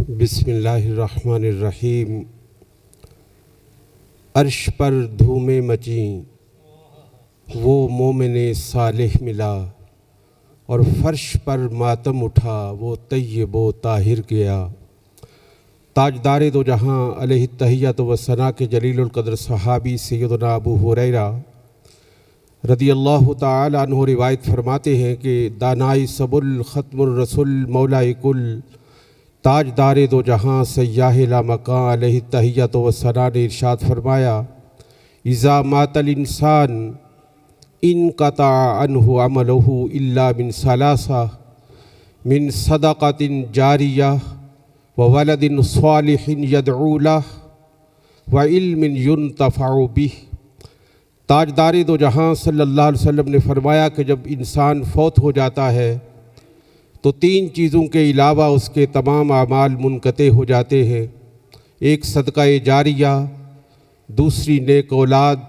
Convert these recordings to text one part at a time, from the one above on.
بسم اللہ الرحمن الرحیم۔ عرش پر دھومیں مچیں وہ مومن صالح ملا، اور فرش پر ماتم اٹھا وہ طیب و طاہر گیا۔ تاجدار دو جہاں علیہ التحیۃ و ثنا کے جلیل القدر صحابی سیدنا ابو ہریرہ رضی اللہ تعالی عنہ روایت فرماتے ہیں کہ دانائی سبل ختم الرسول مولائے کل تاجدار دو جہاں سیاہ لامکاں علیہ التحیۃ و ثنا نے ارشاد فرمایا: اذا مات الانسان انقطع عنہ عملہ الا من ثلاثہ، من صدقۃ جاریہ وولد صالح یدعو لہ وعلم ینتفع بہ۔ تاجدار دو جہاں صلی اللہ علیہ وسلم نے فرمایا کہ جب انسان فوت ہو جاتا ہے تو تین چیزوں کے علاوہ اس کے تمام اعمال منقطع ہو جاتے ہیں: ایک صدقہ جاریہ، دوسری نیک اولاد،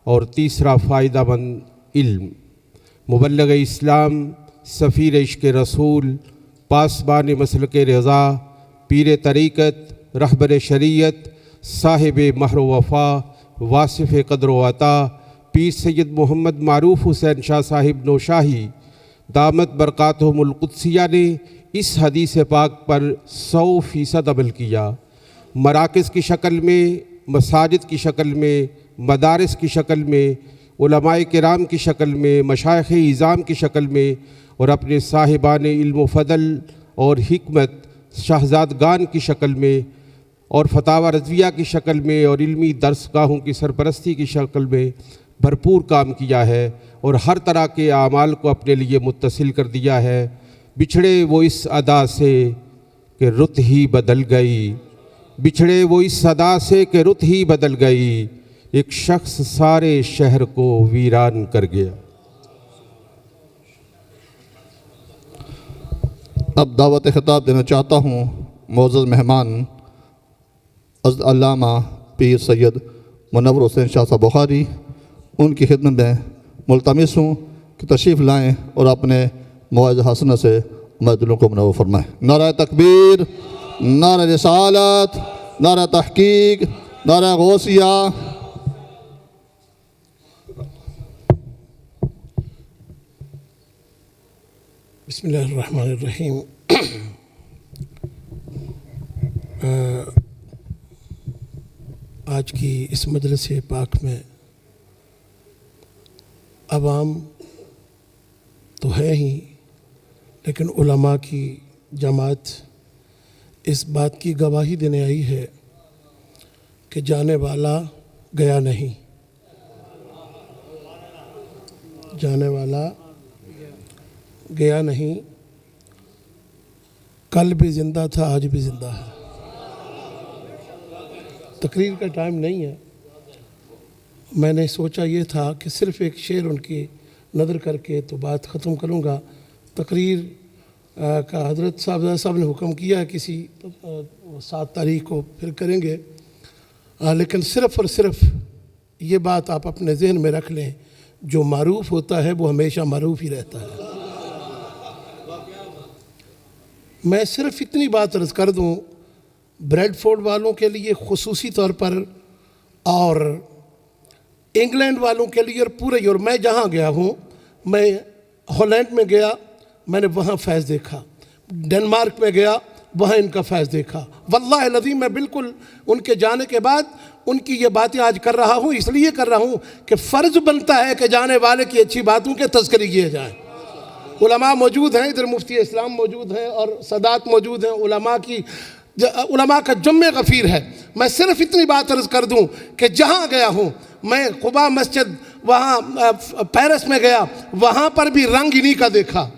اور تیسرا فائدہ مند علم۔ مبلغ اسلام، سفیر عشق رسول، پاسبان مسلک رضا، پیر طریقت، رہبر شریعت، صاحب مہر و وفا، واصف قدر و عطا، پیر سید محمد معروف حسین شاہ صاحب نوشاہی دامت برکاتہم القدسیہ نے اس حدیث پاک پر 100% عمل کیا۔ مراکز کی شکل میں، مساجد کی شکل میں، مدارس کی شکل میں، علماء کرام کی شکل میں، مشائخ اعظام کی شکل میں، اور اپنے صاحبان علم و فضل اور حکمت شہزادگان کی شکل میں، اور فتاوی رضویہ کی شکل میں، اور علمی درس گاہوں کی سرپرستی کی شکل میں بھرپور کام کیا ہے، اور ہر طرح کے اعمال کو اپنے لیے متصل کر دیا ہے۔ بچھڑے وہ اس ادا سے کہ رت ہی بدل گئی، بچھڑے وہ اس ادا سے کہ رت ہی بدل گئی، ایک شخص سارے شہر کو ویران کر گیا۔ اب دعوت خطاب دینا چاہتا ہوں معزز مہمان حضرت علامہ پیر سید منور حسین شاہ صاحب بخاری۔ ان کی خدمت میں ملتمس ہوں کہ تشریف لائیں اور اپنے موعظہ حسنہ سے ہمارے دلوں کو منور فرمائیں۔ نعرہ تکبیر، نعرہ رسالت، نعرہ تحقیق، نعرہ غوثیہ۔ بسم اللہ الرحمن الرحیم۔ آج کی اس مجلس پاک میں عوام تو ہے ہی، لیکن علماء کی جماعت اس بات کی گواہی دینے آئی ہے کہ جانے والا گیا نہیں، جانے والا گیا نہیں، کل بھی زندہ تھا، آج بھی زندہ ہے۔ تقریر کا ٹائم نہیں ہے، میں نے سوچا یہ تھا کہ صرف ایک شعر ان کی نظر کر کے تو بات ختم کروں گا۔ تقریر کا حضرت صاحب نے حکم کیا ہے کسی 7 تاریخ کو پھر کریں گے، لیکن صرف اور صرف یہ بات آپ اپنے ذہن میں رکھ لیں، جو معروف ہوتا ہے وہ ہمیشہ معروف ہی رہتا ہے۔ میں صرف اتنی بات عرض کر دوں، بریڈ فورڈ والوں کے لیے خصوصی طور پر، اور انگلینڈ والوں کے لیے، اور پورے یورپ، میں جہاں گیا ہوں، میں ہالینڈ میں گیا، میں نے وہاں فیض دیکھا، ڈنمارک میں گیا، وہاں ان کا فیض دیکھا۔ واللہ العظیم میں بالکل ان کے جانے کے بعد ان کی یہ باتیں آج کر رہا ہوں، اس لیے کر رہا ہوں کہ فرض بنتا ہے کہ جانے والے کی اچھی باتوں کے تذکرے کیے جائیں۔ علماء موجود ہیں، ادھر مفتی اسلام موجود ہیں اور سادات موجود ہیں، علماء کا جمع غفیر ہے۔ میں صرف اتنی بات عرض کر دوں کہ جہاں گیا ہوں، میں قباء مسجد وہاں پیرس میں گیا، وہاں پر بھی رنگ انہی کا دیکھا۔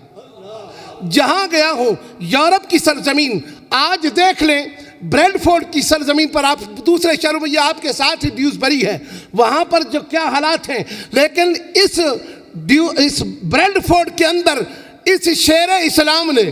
جہاں گیا ہوں یورپ کی سرزمین، آج دیکھ لیں بریڈ فورڈ کی سرزمین پر، آپ دوسرے شہروں میں یہ آپ کے ساتھ ہی ڈیوزبری ہے، وہاں پر جو کیا حالات ہیں، لیکن اس بریڈ فورڈ کے اندر اس شیر اسلام نے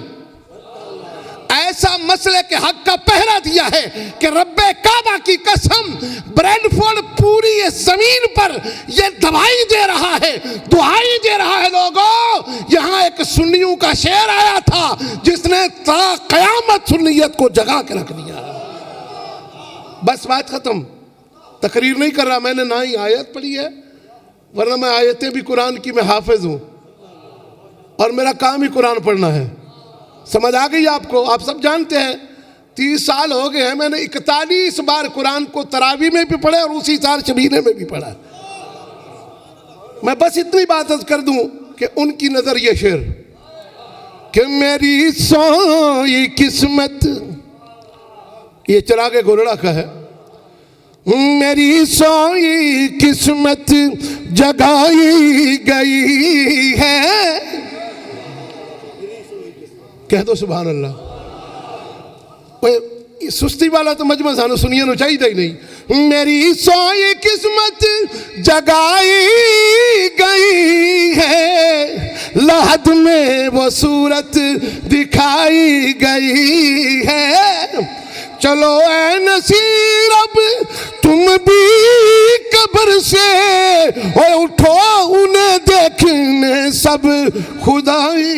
ایسا مسئلے کے حق کا پہرا دیا ہے کہ رب کعبہ کی قسم بریڈ فورڈ پوری زمین پر یہ دعائی دے رہا ہے، دعائی دے رہا ہے۔ لوگوں، یہاں ایک سنیوں سنیوں کا شعر آیا تھا جس نے تا قیامت سنیت کو جگا کے رکھ دیا. بس بات ختم. تقریر نہیں کر رہا میں نے، نہ ہی آیت پڑھی ہے، ورنہ میں آیتیں بھی قرآن کی میں حافظ ہوں اور میرا کام ہی قرآن پڑھنا ہے. سمجھ آ گئی آپ کو؟ آپ سب جانتے ہیں 30 سال ہو گئے ہیں میں نے 41 بار قرآن کو تراویح میں بھی پڑھا اور اسی سال شبینے میں بھی پڑھا. میں بس اتنی بات عرض کر دوں کہ ان کی نظر یہ شعر کہ میری سوئی قسمت، یہ چراغ گولڑا کا ہے، میری سوئی قسمت جگائی گئی ہے. کہہ دو سبحان اللہ. سستی والا تو مجمع سانو سنیے نو چاہیے ہی نہیں. میری سوئی قسمت جگائی گئی ہے، لحد میں وہ صورت دکھائی گئی ہے. چلو اے نصیر اب تم بھی قبر سے اور اٹھو انہیں دیکھنے سب خدائی.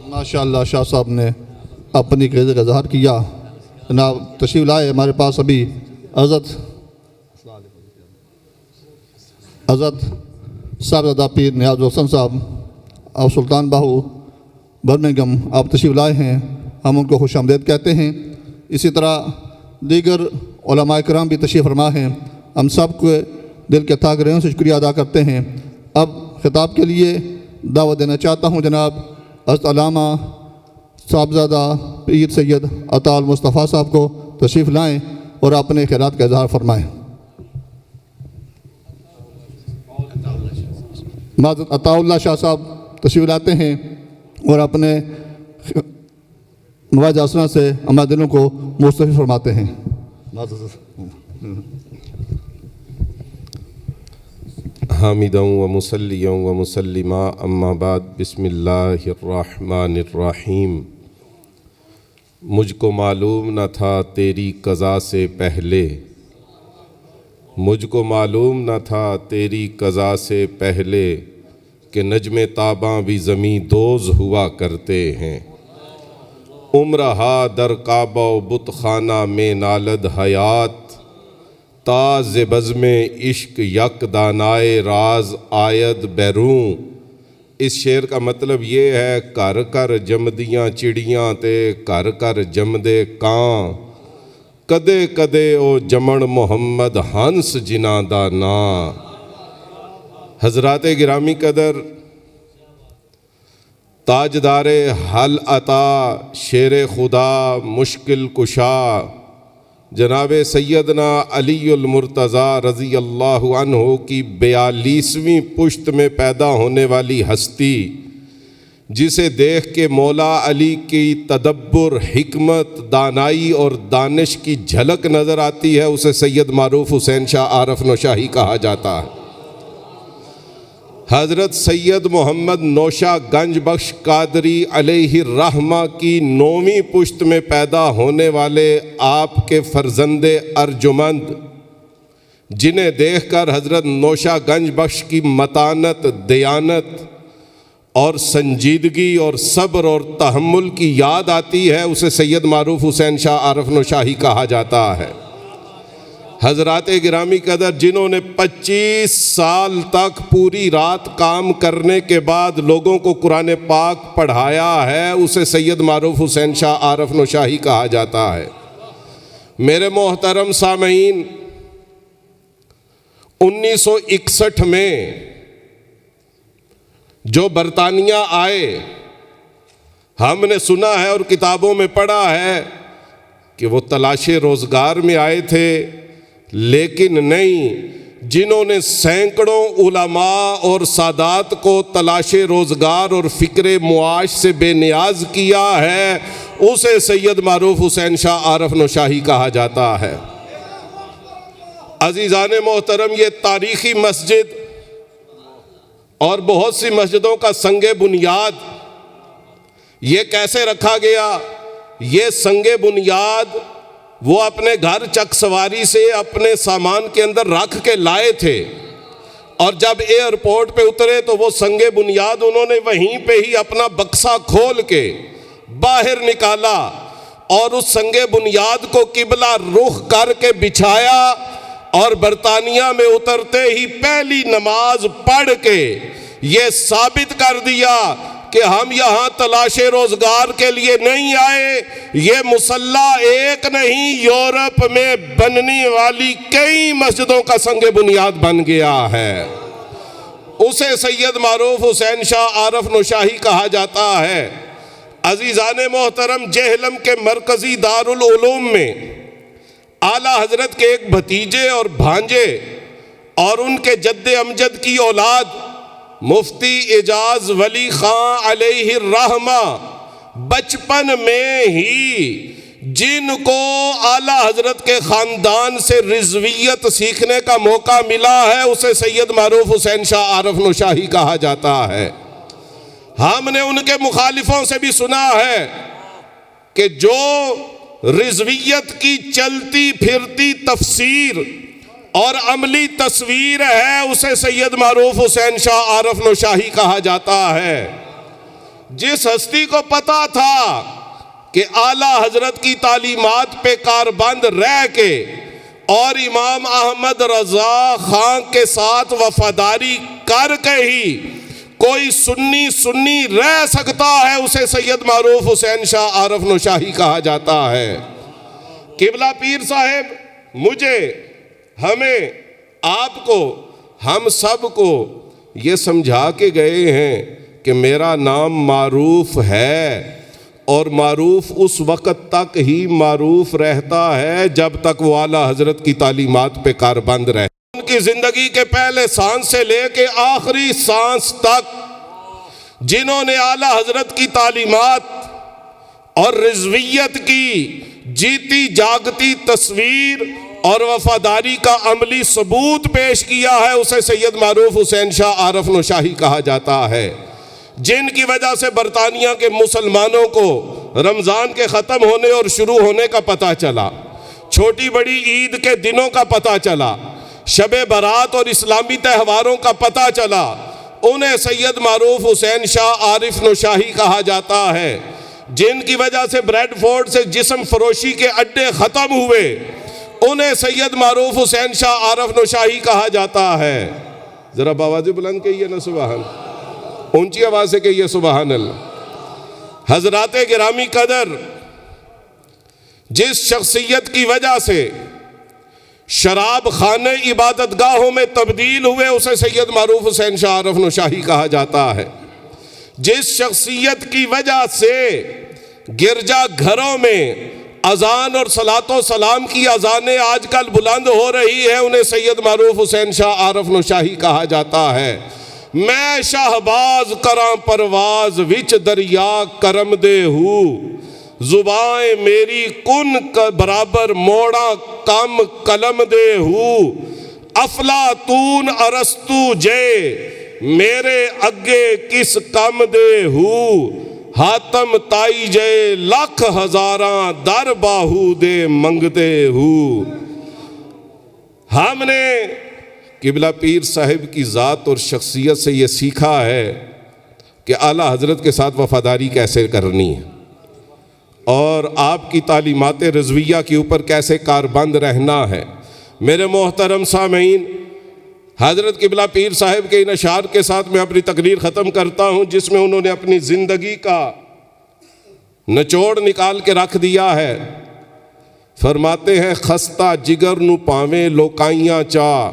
ماشاءاللہ شاہ صاحب نے اپنی قیادت کا اظہار کیا. جناب تشریف لائے ہمارے پاس ابھی حضرت صاحبزادہ پیر نیاز الحسن صاحب اور سلطان باہو برمنگم آپ تشریف لائے ہیں، ہم ان کو خوش آمدید کہتے ہیں. اسی طرح دیگر علماء کرام بھی تشریف فرما ہیں. ہم سب کو دل کے تھا گرہوں سے شکریہ ادا کرتے ہیں. اب خطاب کے لیے دعوت دینا چاہتا ہوں جناب حضرت علامہ صاحبزادہ پیر سید عطا المصطفیٰ صاحب کو. تشریف لائیں اور اپنے خیالات کا اظہار فرمائیں. معذرت عطا اللہ شاہ صاحب تشریف لاتے ہیں اور اپنے مواعظ حسنہ سے ہمارے دلوں کو مستفید فرماتے ہیں. حامداً و مصلیاً و مسلما اما بعد. بسم اللہ الرحمن الرحیم. مجھ کو معلوم نہ تھا تیری قضا سے پہلے، مجھ کو معلوم نہ تھا تیری قضا سے پہلے کہ نجم تاباں بھی زمیں دوز ہوا کرتے ہیں. عمرہا در کعبہ و بت خانہ میں نالد حیات، تاز بزم عشق یک دانائے راز آید بیروں. اس شعر کا مطلب یہ ہے کر کر جمدیاں چڑیاں تے کر کر جمدے کان، کدے کدے او جمن محمد ہنس جناں دا ناں. حضرات گرامی قدر، تاجدار حل عطا شیر خدا مشکل کشا جناب سیدنا علی المرتضیٰ رضی اللہ عنہ کی 42ویں پشت میں پیدا ہونے والی ہستی، جسے دیکھ کے مولا علی کی تدبر، حکمت، دانائی اور دانش کی جھلک نظر آتی ہے، اسے سید معروف حسین شاہ عارف نوشاہی کہا جاتا ہے. حضرت سید محمد نوشہ گنج بخش قادری علیہ الرحمہ کی 9ویں پشت میں پیدا ہونے والے آپ کے فرزند ارجمند، جنہیں دیکھ کر حضرت نوشہ گنج بخش کی متانت، دیانت اور سنجیدگی اور صبر اور تحمل کی یاد آتی ہے، اسے سید معروف حسین شاہ عارف نوشاہی کہا جاتا ہے. حضرات گرامی قدر، جنہوں نے 25 سال تک پوری رات کام کرنے کے بعد لوگوں کو قرآن پاک پڑھایا ہے، اسے سید معروف حسین شاہ عارف نوشاہی کہا جاتا ہے. میرے محترم سامعین، 1961 میں جو برطانیہ آئے، ہم نے سنا ہے اور کتابوں میں پڑھا ہے کہ وہ تلاش روزگار میں آئے تھے، لیکن نہیں، جنہوں نے سینکڑوں علماء اور سادات کو تلاش روزگار اور فکر معاش سے بے نیاز کیا ہے، اسے سید معروف حسین شاہ عارف نوشاہی کہا جاتا ہے. عزیزان محترم، یہ تاریخی مسجد اور بہت سی مسجدوں کا سنگ بنیاد یہ کیسے رکھا گیا؟ یہ سنگ بنیاد وہ اپنے گھر چک سواری سے اپنے سامان کے اندر رکھ کے لائے تھے. اور جب ایئرپورٹ پہ اترے تو وہ سنگ بنیاد انہوں نے وہیں پہ ہی اپنا بکسا کھول کے باہر نکالا اور اس سنگ بنیاد کو قبلہ رخ کر کے بچھایا، اور برطانیہ میں اترتے ہی پہلی نماز پڑھ کے یہ ثابت کر دیا کہ ہم یہاں تلاش روزگار کے لیے نہیں آئے، یہ مسلح ایک نہیں، یورپ میں بننے والی کئی مسجدوں کا سنگ بنیاد بن گیا ہے۔ اسے سید معروف حسین شاہ عارف نوشاہی کہا جاتا ہے۔ عزیزان محترم، جہلم کے مرکزی دارالعلوم میں اعلیٰ حضرت کے ایک بھتیجے اور بھانجے اور ان کے جد امجد کی اولاد مفتی اعجاز ولی خان علیہ الرحمہ بچپن میں ہی جن کو اعلیٰ حضرت کے خاندان سے رضویت سیکھنے کا موقع ملا ہے، اسے سید معروف حسین شاہ عارف نوشاہی کہا جاتا ہے۔ ہم نے ان کے مخالفوں سے بھی سنا ہے کہ جو رضویت کی چلتی پھرتی تفسیر اور عملی تصویر ہے، اسے سید معروف حسین شاہ عارف نوشاہی کہا جاتا ہے۔ جس ہستی کو پتا تھا کہ اعلیٰ حضرت کی تعلیمات پہ کاربند رہ کے اور امام احمد رضا خان کے ساتھ وفاداری کر کے ہی کوئی سنی رہ سکتا ہے، اسے سید معروف حسین شاہ عارف نوشاہی کہا جاتا ہے۔ قبلہ پیر صاحب مجھے، ہمیں، آپ کو، ہم سب کو یہ سمجھا کے گئے ہیں کہ میرا نام معروف ہے، اور معروف اس وقت تک ہی معروف رہتا ہے جب تک وہ اعلیٰ حضرت کی تعلیمات پہ کاربند رہے۔ ان کی زندگی کے پہلے سانس سے لے کے آخری سانس تک جنہوں نے اعلیٰ حضرت کی تعلیمات اور رضویت کی جیتی جاگتی تصویر اور وفاداری کا عملی ثبوت پیش کیا ہے، اسے سید معروف حسین شاہ عارف نوشاہی کہا جاتا ہے۔ جن کی وجہ سے برطانیہ کے مسلمانوں کو رمضان کے ختم ہونے اور شروع ہونے کا پتہ چلا، چھوٹی بڑی عید کے دنوں کا پتہ چلا، شب برات اور اسلامی تہواروں کا پتہ چلا، انہیں سید معروف حسین شاہ عارف نوشاہی کہا جاتا ہے۔ جن کی وجہ سے بریڈ فورڈ سے جسم فروشی کے اڈے ختم ہوئے، انہیں سید معروف حسین شاہ عارف نوشاہی کہا جاتا ہے۔ ذرا آواز بلند کہیے نا سبحان، اونچی آواز سے کہیے سبحان اللہ۔ حضرات گرامی قدر، جس شخصیت کی وجہ سے شراب خانے عبادت گاہوں میں تبدیل ہوئے، اسے سید معروف حسین شاہ عارف نوشاہی کہا جاتا ہے۔ جس شخصیت کی وجہ سے گرجا گھروں میں اذان اور صلاۃ و سلام کی اذانیں آج کل بلند ہو رہی ہیں، انہیں سید معروف حسین شاہ عارف نوشاہی کہا جاتا ہے۔ میں شہباز کراں پرواز وچ دریا کرم دے ہو، زبائیں میری کن برابر موڑا کم قلم دے ہو، افلاطون ارسطو جے میرے اگے کس کم دے ہو، حاتم تائی جے لاکھ ہزاراں در باہو دے منگتے ہو۔ ہم نے قبلہ پیر صاحب کی ذات اور شخصیت سے یہ سیکھا ہے کہ اعلیٰ حضرت کے ساتھ وفاداری کیسے کرنی ہے، اور آپ کی تعلیمات رضویہ کے اوپر کیسے کاربند رہنا ہے۔ میرے محترم سامعین، حضرت قبلہ پیر صاحب کے ان اشعار کے ساتھ میں اپنی تقریر ختم کرتا ہوں، جس میں انہوں نے اپنی زندگی کا نچوڑ نکال کے رکھ دیا ہے۔ فرماتے ہیں، خستہ جگر نو پاویں لوکائیاں چا،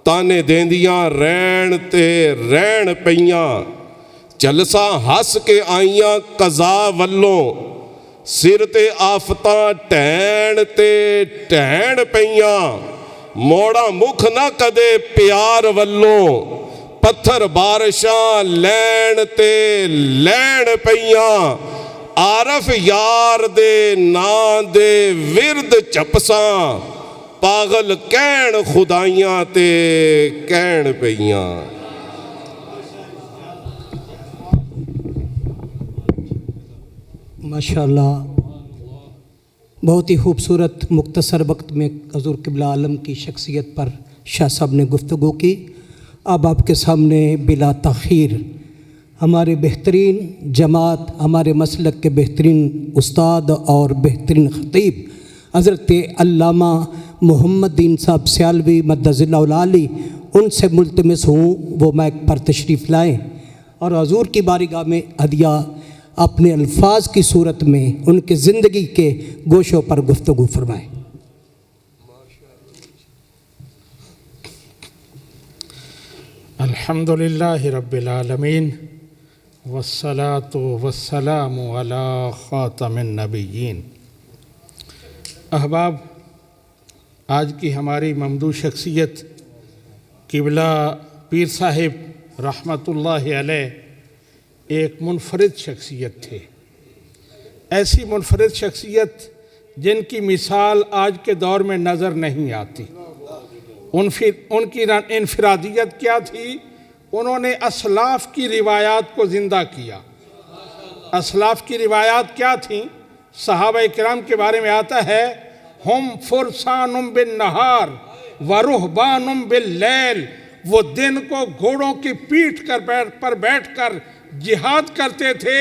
تانے دیندیاں رین تے رین پیاں، جلسہ ہس کے آئیاں قضا ولوں، سر تے آفتاں ٹین تے ٹین پیاں، موڑا مکھ نہ کدے پیار ولوں، پتھر بارشاں لین تے لین پیاں، عارف یار دے نام دے ورد چپساں، پاگل کہن خدائیاں تے کہن پیاں۔ ماشاءاللہ، بہت ہی خوبصورت مختصر وقت میں حضور قبلہ عالم کی شخصیت پر شاہ صاحب نے گفتگو کی۔ اب آپ کے سامنے بلا تاخیر ہمارے بہترین جماعت، ہمارے مسلک کے بہترین استاد اور بہترین خطیب حضرت علامہ محمد دین صاحب سیالوی مدظ اللہ العالی، ان سے ملتمس ہوں وہ مائک پر تشریف لائیں اور حضور کی بارگاہ میں ہدیہ اپنے الفاظ کی صورت میں ان کے زندگی کے گوشوں پر گفتگو فرمائیں۔ الحمد للہ رب العالمین والصلاة والسلام علی خاتم النبیین۔ احباب، آج کی ہماری ممدوح شخصیت قبلہ پیر صاحب رحمۃ اللہ علیہ ایک منفرد شخصیت تھے، ایسی منفرد شخصیت جن کی مثال آج کے دور میں نظر نہیں آتی۔ ان کی انفرادیت کیا تھی؟ انہوں نے اسلاف کی روایات کو زندہ کیا۔ اسلاف کی روایات کیا تھیں؟ صحابہ کرام کے بارے میں آتا ہے، ہم فرسان بالنہار ورہبان باللیل، وہ دن کو گھوڑوں کی پیٹھ پر بیٹھ کر جہاد کرتے تھے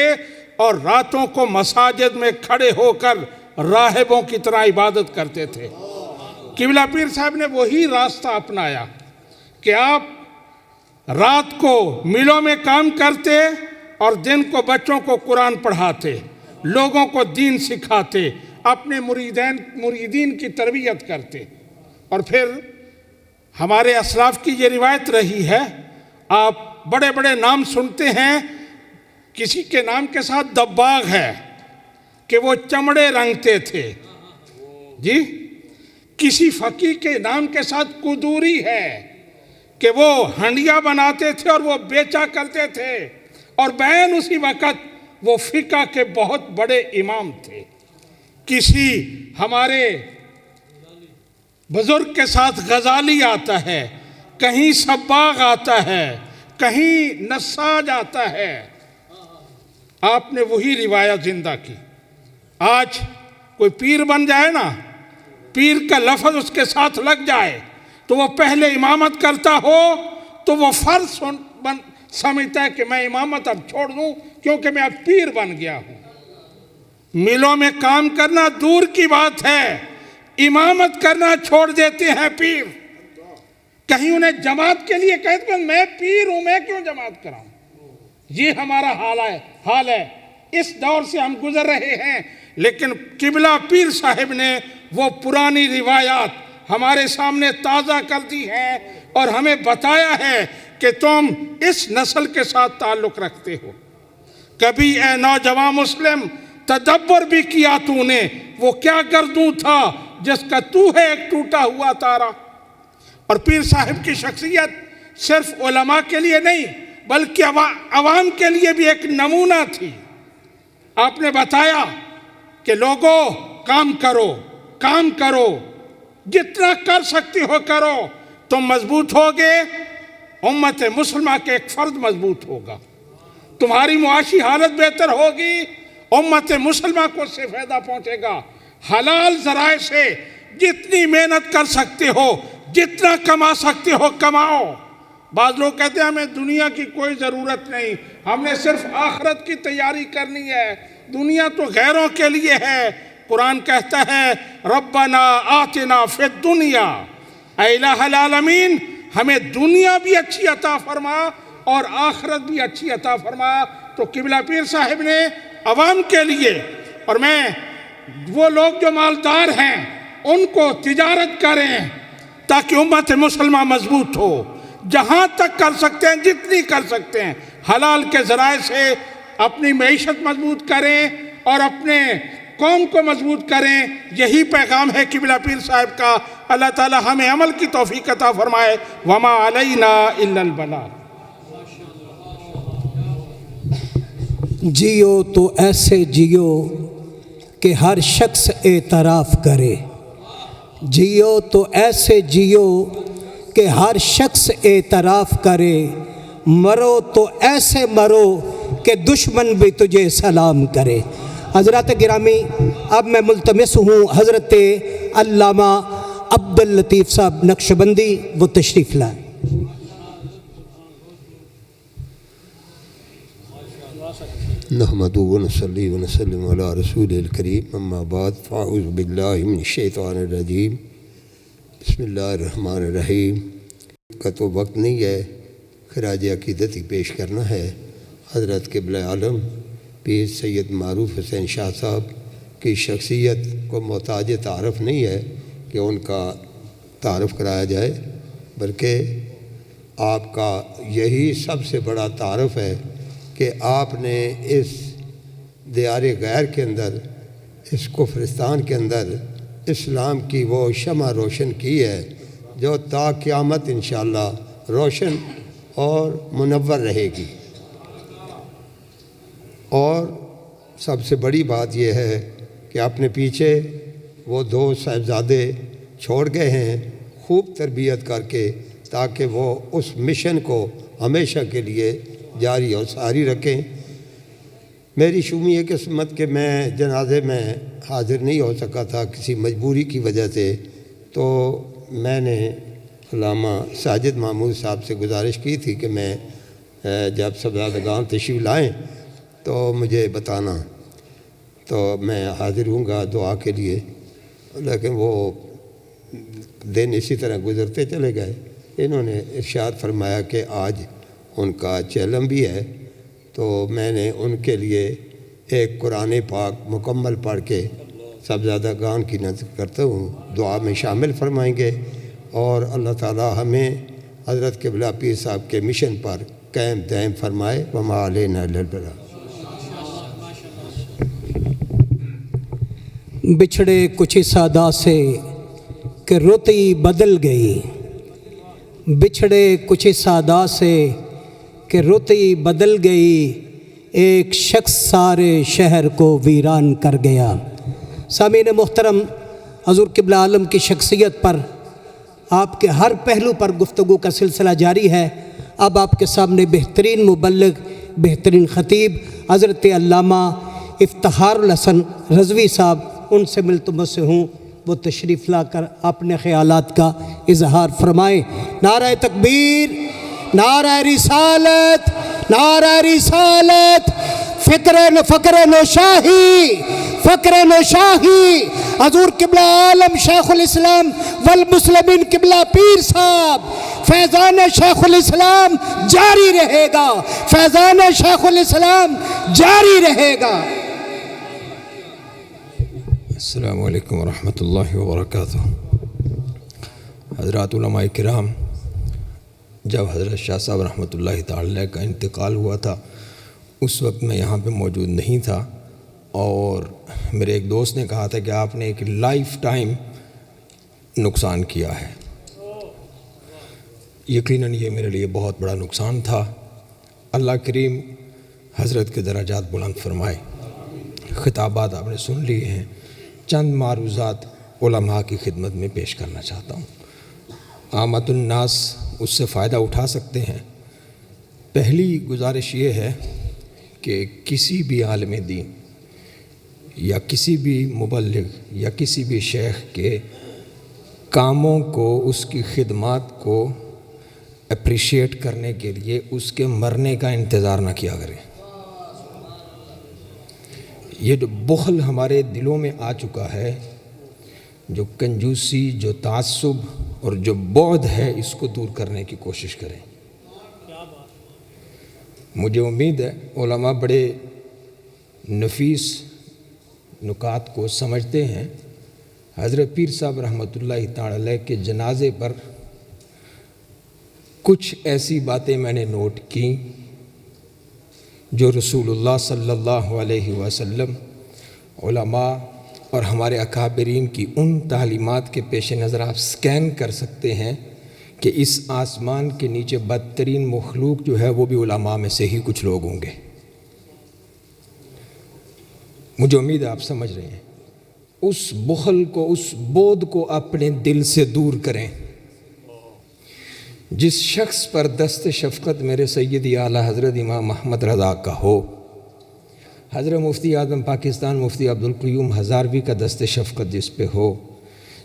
اور راتوں کو مساجد میں کھڑے ہو کر راہبوں کی طرح عبادت کرتے تھے۔ قبلہ پیر صاحب نے وہی راستہ اپنایا کہ آپ رات کو ملوں میں کام کرتے اور دن کو بچوں کو قرآن پڑھاتے، لوگوں کو دین سکھاتے، اپنے مریدین کی تربیت کرتے۔ اور پھر ہمارے اسلاف کی یہ روایت رہی ہے، آپ بڑے بڑے نام سنتے ہیں، کسی کے نام کے ساتھ دباغ ہے کہ وہ چمڑے رنگتے تھے، جی، کسی فقیہ کے نام کے ساتھ قدوری ہے کہ وہ ہنڈیا بناتے تھے اور وہ بیچا کرتے تھے، اور بین اسی وقت وہ فقہ کے بہت بڑے امام تھے۔ کسی ہمارے بزرگ کے ساتھ غزالی آتا ہے، کہیں صباغ آتا ہے، کہیں نساج آتا ہے۔ آپ نے وہی روایت زندہ کی۔ آج کوئی پیر بن جائے نا، پیر کا لفظ اس کے ساتھ لگ جائے تو وہ پہلے امامت کرتا ہو تو وہ فرض سمجھتا ہے کہ میں امامت اب چھوڑ دوں کیونکہ میں اب پیر بن گیا ہوں۔ ملوں میں کام کرنا دور کی بات ہے، امامت کرنا چھوڑ دیتے ہیں پیر۔ کہیں انہیں جماعت کے لیے کہتے ہیں میں پیر ہوں، میں کیوں جماعت کراؤں؟ یہ ہمارا حال ہے، اس دور سے ہم گزر رہے ہیں۔ لیکن قبلہ پیر صاحب نے وہ پرانی روایات ہمارے سامنے تازہ کر دی ہیں اور ہمیں بتایا ہے کہ تم اس نسل کے ساتھ تعلق رکھتے ہو۔ کبھی اے نوجوان مسلم تدبر بھی کیا تو نے، وہ کیا گردوں تھا جس کا تو ہے ایک ٹوٹا ہوا تارا۔ اور پیر صاحب کی شخصیت صرف علماء کے لیے نہیں بلکہ عوام کے لیے بھی ایک نمونہ تھی۔ آپ نے بتایا کہ لوگوں کام کرو، جتنا کر سکتے ہو کرو، تم مضبوط ہوگے، امت مسلمہ کے ایک فرد مضبوط ہوگا، تمہاری معاشی حالت بہتر ہوگی، امت مسلمہ کو اس سے فائدہ پہنچے گا۔ حلال ذرائع سے جتنی محنت کر سکتے ہو، جتنا کما سکتے ہو کماؤ۔ بعض لوگ کہتے ہیں ہمیں دنیا کی کوئی ضرورت نہیں، ہم نے صرف آخرت کی تیاری کرنی ہے، دنیا تو غیروں کے لیے ہے۔ قرآن کہتا ہے ربنا آتنا فی الدنیا، اے الہ العالمین ہمیں دنیا بھی اچھی عطا فرما اور آخرت بھی اچھی عطا فرما۔ تو قبلہ پیر صاحب نے عوام کے لیے، اور میں وہ لوگ جو مالدار ہیں ان کو تجارت کریں تاکہ امت مسلمہ مضبوط ہو، جہاں تک کر سکتے ہیں، جتنی کر سکتے ہیں، حلال کے ذرائع سے اپنی معیشت مضبوط کریں اور اپنے قوم کو مضبوط کریں۔ یہی پیغام ہے قبلہ پیر صاحب کا۔ اللہ تعالی ہمیں عمل کی توفیق عطا فرمائے۔ وما علینا الا البلاغ۔ جیو تو ایسے جیو کہ ہر شخص اعتراف کرے، جیو تو ایسے جیو کہ ہر شخص اعتراف کرے، مرو تو ایسے مرو کہ دشمن بھی تجھے سلام کرے۔ حضرات گرامی، اب میں ملتمس ہوں حضرت علامہ عبداللطیف صاحب نقشبندی، وہ تشریف لائیں۔ نحمدہ و نصلی و نسلم علی رسول الکریم اما بعد فاعوذ باللہ من الشیطان الرجیم بسم اللہ الرحمن الرحیم۔ کا تو وقت نہیں ہے، خراج عقیدت ہی پیش کرنا ہے۔ حضرت قبلہ عالم پیر سید معروف حسین شاہ صاحب کی شخصیت کو محتاج تعارف نہیں ہے کہ ان کا تعارف کرایا جائے، بلکہ آپ کا یہی سب سے بڑا تعارف ہے کہ آپ نے اس دیار غیر کے اندر، اس کفرستان کے اندر اسلام کی وہ شمع روشن کی ہے جو تا قیامت انشاءاللہ روشن اور منور رہے گی۔ اور سب سے بڑی بات یہ ہے کہ اپنے پیچھے وہ 2 صاحبزادے چھوڑ گئے ہیں، خوب تربیت کر کے، تاکہ وہ اس مشن کو ہمیشہ کے لیے جاری اور ساری رکھیں۔ میری شومی یہ قسمت کہ میں جنازے میں حاضر نہیں ہو سکا تھا کسی مجبوری کی وجہ سے، تو میں نے علامہ ساجد محمود صاحب سے گزارش کی تھی کہ میں جب صاحبزادگان تشریف لائیں تو مجھے بتانا، تو میں حاضر ہوں گا دعا کے لیے، لیکن وہ دن اسی طرح گزرتے چلے گئے۔ انہوں نے ارشاد فرمایا کہ آج ان کا چیلم بھی ہے، تو میں نے ان کے لیے ایک قرآن پاک مکمل پڑھ کے صاحبزادگان کی نذر کرتا ہوں، دعا میں شامل فرمائیں گے، اور اللہ تعالی ہمیں حضرت قبلہ پیر صاحب کے مشن پر قائم دائم فرمائے۔ وما علینا الا البلاغ۔ بچھڑے کچھ اس ادا سے کہ روتی بدل گئی، بچھڑے کچھ اس ادا سے کہ روتی بدل گئی، ایک شخص سارے شہر کو ویران کر گیا۔ سامعین محترم، حضور قبلہ عالم کی شخصیت پر، آپ کے ہر پہلو پر گفتگو کا سلسلہ جاری ہے۔ اب آپ کے سامنے بہترین مبلغ، بہترین خطیب حضرت علامہ افتخار الحسن رضوی صاحب، ان سے ملتمس سے ہوں، وہ تشریف لا کر اپنے خیالات کا اظہار فرمائیں۔ نعرہ تکبیر، نعرہ رسالت، نعرہ رسالت، فقر نوشاہی، فقر نوشاہی، حضور قبلہ عالم شیخ الاسلام والمسلمین قبلہ پیر صاحب، فیضان شیخ الاسلام جاری رہے گا، فیضان شیخ الاسلام جاری رہے گا۔ السلام علیکم ورحمۃ اللہ وبرکاتہ۔ حضرات علماء کرام، جب حضرت شاہ صاحب رحمۃ اللہ تعالی کا انتقال ہوا تھا، اس وقت میں یہاں پہ موجود نہیں تھا، اور میرے ایک دوست نے کہا تھا کہ آپ نے ایک لائف ٹائم نقصان کیا ہے۔ یقیناً یہ میرے لیے بہت بڑا نقصان تھا۔ اللہ کریم حضرت کے درجات بلند فرمائے۔ خطابات آپ نے سن لیے ہیں، چند معروضات علماء کی خدمت میں پیش کرنا چاہتا ہوں، عامت الناس اس سے فائدہ اٹھا سکتے ہیں۔ پہلی گزارش یہ ہے کہ کسی بھی عالم دین یا کسی بھی مبلغ یا کسی بھی شیخ کے کاموں کو، اس کی خدمات کو اپریشیٹ کرنے کے لیے اس کے مرنے کا انتظار نہ کیا کریں۔ یہ جو بخل ہمارے دلوں میں آ چکا ہے، جو کنجوسی، جو تعصب اور جو بعد ہے، اس کو دور کرنے کی کوشش کریں۔ مجھے امید ہے علماء بڑے نفیس نکات کو سمجھتے ہیں۔ حضرت پیر صاحب رحمۃ اللہ تعالی علیہ کے جنازے پر کچھ ایسی باتیں میں نے نوٹ کیں جو رسول اللہ صلی اللہ علیہ وسلم، علماء اور ہمارے اکابرین کی ان تعلیمات کے پیش نظر آپ سکین کر سکتے ہیں کہ اس آسمان کے نیچے بدترین مخلوق جو ہے وہ بھی علماء میں سے ہی کچھ لوگ ہوں گے۔ مجھے امید ہے آپ سمجھ رہے ہیں۔ اس بخل کو، اس بودھ کو اپنے دل سے دور کریں۔ جس شخص پر دست شفقت میرے سیدی اعلیٰ حضرت امام محمد رضا کا ہو، حضرت مفتی اعظم پاکستان مفتی عبدالقیوم ہزاروی کا دست شفقت جس پہ ہو،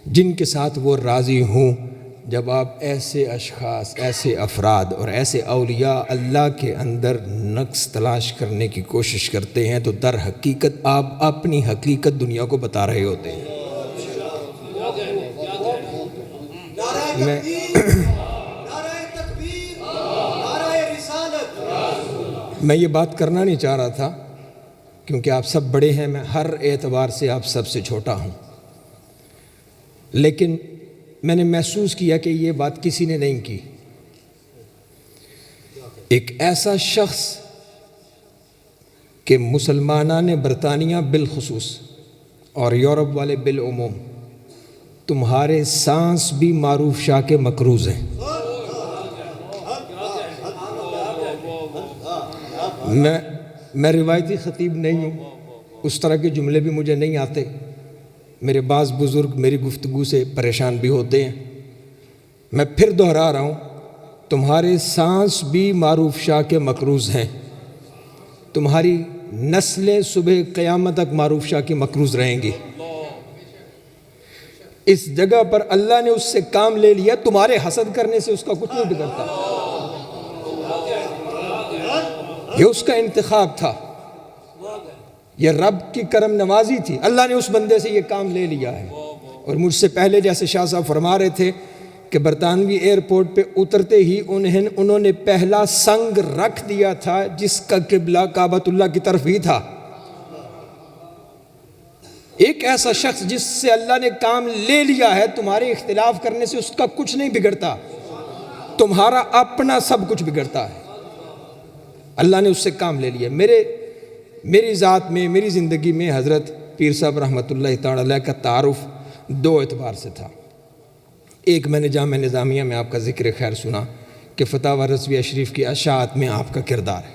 جن کے ساتھ وہ راضی ہوں، جب آپ ایسے اشخاص، ایسے افراد اور ایسے اولیاء اللہ کے اندر نقص تلاش کرنے کی کوشش کرتے ہیں تو در حقیقت آپ اپنی حقیقت دنیا کو بتا رہے ہوتے ہیں۔ میں یہ بات کرنا نہیں چاہ رہا تھا کیونکہ آپ سب بڑے ہیں، میں ہر اعتبار سے آپ سب سے چھوٹا ہوں، لیکن میں نے محسوس کیا کہ یہ بات کسی نے نہیں کی۔ ایک ایسا شخص کہ مسلمانان برطانیہ بالخصوص اور یورپ والے بالعموم تمہارے سانس بھی معروف شاہ کے مقروض ہیں۔ میں روایتی خطیب نہیں ہوں، اس طرح کے جملے بھی مجھے نہیں آتے، میرے بعض بزرگ میری گفتگو سے پریشان بھی ہوتے ہیں۔ میں پھر دہرا رہا ہوں، تمہارے سانس بھی معروف شاہ کے مقروض ہیں، تمہاری نسلیں صبح قیامت تک معروف شاہ کی مقروض رہیں گی۔ اس جگہ پر اللہ نے اس سے کام لے لیا، تمہارے حسد کرنے سے اس کا کچھ نہیں بگڑتا، یہ اس کا انتخاب تھا، یہ رب کی کرم نوازی تھی، اللہ نے اس بندے سے یہ کام لے لیا ہے۔ اور مجھ سے پہلے جیسے شاہ صاحب فرما رہے تھے کہ برطانوی ایئرپورٹ پہ اترتے ہی انہوں نے پہلا سنگ رکھ دیا تھا جس کا قبلہ کعبۃ اللہ کی طرف ہی تھا۔ ایک ایسا شخص جس سے اللہ نے کام لے لیا ہے، تمہارے اختلاف کرنے سے اس کا کچھ نہیں بگڑتا، تمہارا اپنا سب کچھ بگڑتا ہے۔ اللہ نے اس سے کام لے لیا۔ میری ذات میں، میری زندگی میں حضرت پیر صاحب رحمۃ اللہ تعالی علیہ کا تعارف دو اعتبار سے تھا۔ ایک، میں نے جامعہ نظامیہ میں آپ کا ذکر خیر سنا کہ فتاوی رضویہ شریف کی اشاعت میں آپ کا کردار ہے،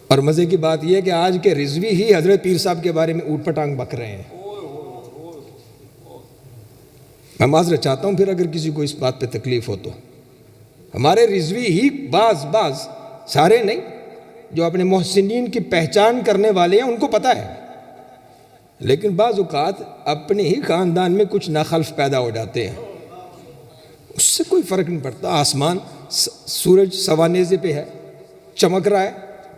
اور مزے کی بات یہ ہے کہ آج کے رضوی ہی حضرت پیر صاحب کے بارے میں اوٹ پٹانگ بک رہے ہیں۔ میں معذرت چاہتا ہوں پھر اگر کسی کو اس بات پہ تکلیف ہو تو، ہمارے رضوی ہی بعض سارے نہیں، جو اپنے محسنین کی پہچان کرنے والے ہیں ان کو پتہ ہے، لیکن بعض اوقات اپنے ہی خاندان میں کچھ ناخلف پیدا ہو جاتے ہیں، اس سے کوئی فرق نہیں پڑتا۔ آسمان سورج سوانیزے پہ ہے، چمک رہا ہے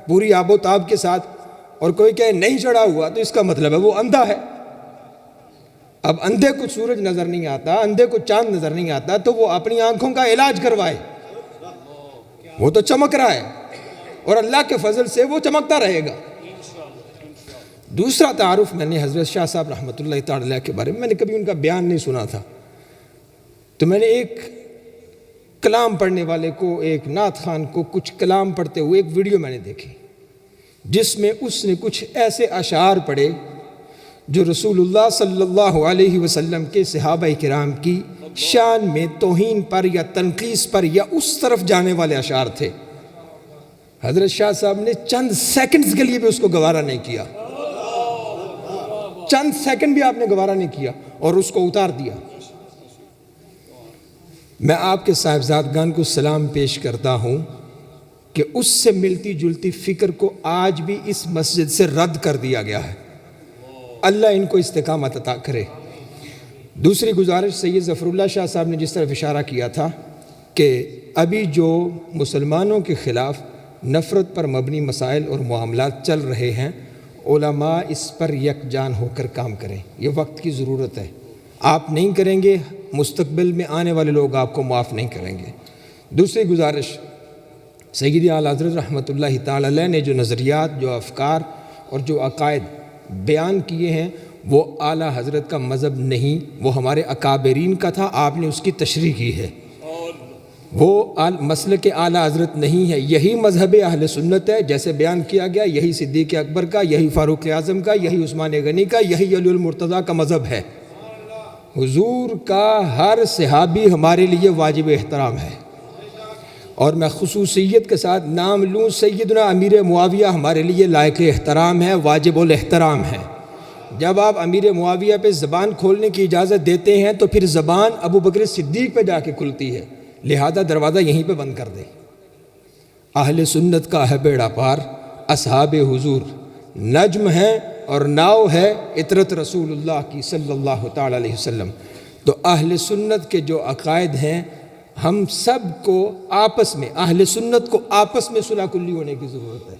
پوری آب و تاب کے ساتھ، اور کوئی کہے نہیں چڑھا ہوا تو اس کا مطلب ہے وہ اندھا ہے۔ اب اندھے کو سورج نظر نہیں آتا، اندھے کو چاند نظر نہیں آتا، تو وہ اپنی آنکھوں کا علاج کروائے، وہ تو چمک رہا ہے اور اللہ کے فضل سے وہ چمکتا رہے گا۔ دوسرا تعارف میں نے حضرت شاہ صاحب رحمۃ اللہ تعالی علیہ کے بارے میں نے کبھی ان کا بیان نہیں سنا تھا، تو میں نے ایک کلام پڑھنے والے کو، ایک نعت خان کو کچھ کلام پڑھتے ہوئے ایک ویڈیو میں نے دیکھی جس میں اس نے کچھ ایسے اشعار پڑھے جو رسول اللہ صلی اللہ علیہ وسلم کے صحابہ کرام کی شان میں توہین پر یا تنقیص پر یا اس طرف جانے والے اشعار تھے۔ حضرت شاہ صاحب نے چند سیکنڈز کے لیے بھی اس کو گوارا نہیں کیا، چند سیکنڈ بھی آپ نے گوارا نہیں کیا اور اس کو اتار دیا۔ میں آپ کے صاحبزادگان کو سلام پیش کرتا ہوں کہ اس سے ملتی جلتی فکر کو آج بھی اس مسجد سے رد کر دیا گیا ہے، اللہ ان کو استقامت عطا کرے۔ دوسری گزارش، سید ظفر اللہ شاہ صاحب نے جس طرف اشارہ کیا تھا کہ ابھی جو مسلمانوں کے خلاف نفرت پر مبنی مسائل اور معاملات چل رہے ہیں، علماء اس پر یکجان ہو کر کام کریں، یہ وقت کی ضرورت ہے۔ آپ نہیں کریں گے، مستقبل میں آنے والے لوگ آپ کو معاف نہیں کریں گے۔ دوسری گزارش، سیدی اعلیٰ حضرت رحمۃ اللہ تعالی علیہ نے جو نظریات، جو افکار اور جو عقائد بیان کیے ہیں وہ اعلیٰ حضرت کا مذہب نہیں، وہ ہمارے اکابرین کا تھا، آپ نے اس کی تشریح کی ہے، وہ مسلک اعلیٰ حضرت نہیں ہے، یہی مذہب اہل سنت ہے، جیسے بیان کیا گیا، یہی صدیق اکبر کا، یہی فاروق اعظم کا، یہی عثمان غنی کا، یہی علی المرتضیٰ کا مذہب ہے۔ حضور کا ہر صحابی ہمارے لیے واجب احترام ہے، اور میں خصوصیت کے ساتھ نام لوں، سیدنا امیر معاویہ ہمارے لیے لائق احترام ہے، واجب الاحترام ہے۔ جب آپ امیر معاویہ پہ زبان کھولنے کی اجازت دیتے ہیں تو پھر زبان ابو بکر صدیق پہ جا کے کھلتی ہے، لہذا دروازہ یہیں پہ بند کر دیں۔ اہل سنت کا ہے بیڑا پار، اصحاب حضور نجم ہیں اور ناؤ ہے عطرت رسول اللہ کی صلی اللہ تعالی علیہ وسلم۔ تو اہل سنت کے جو عقائد ہیں ہم سب کو آپس میں، اہل سنت کو آپس میں صلح کلی ہونے کی ضرورت ہے،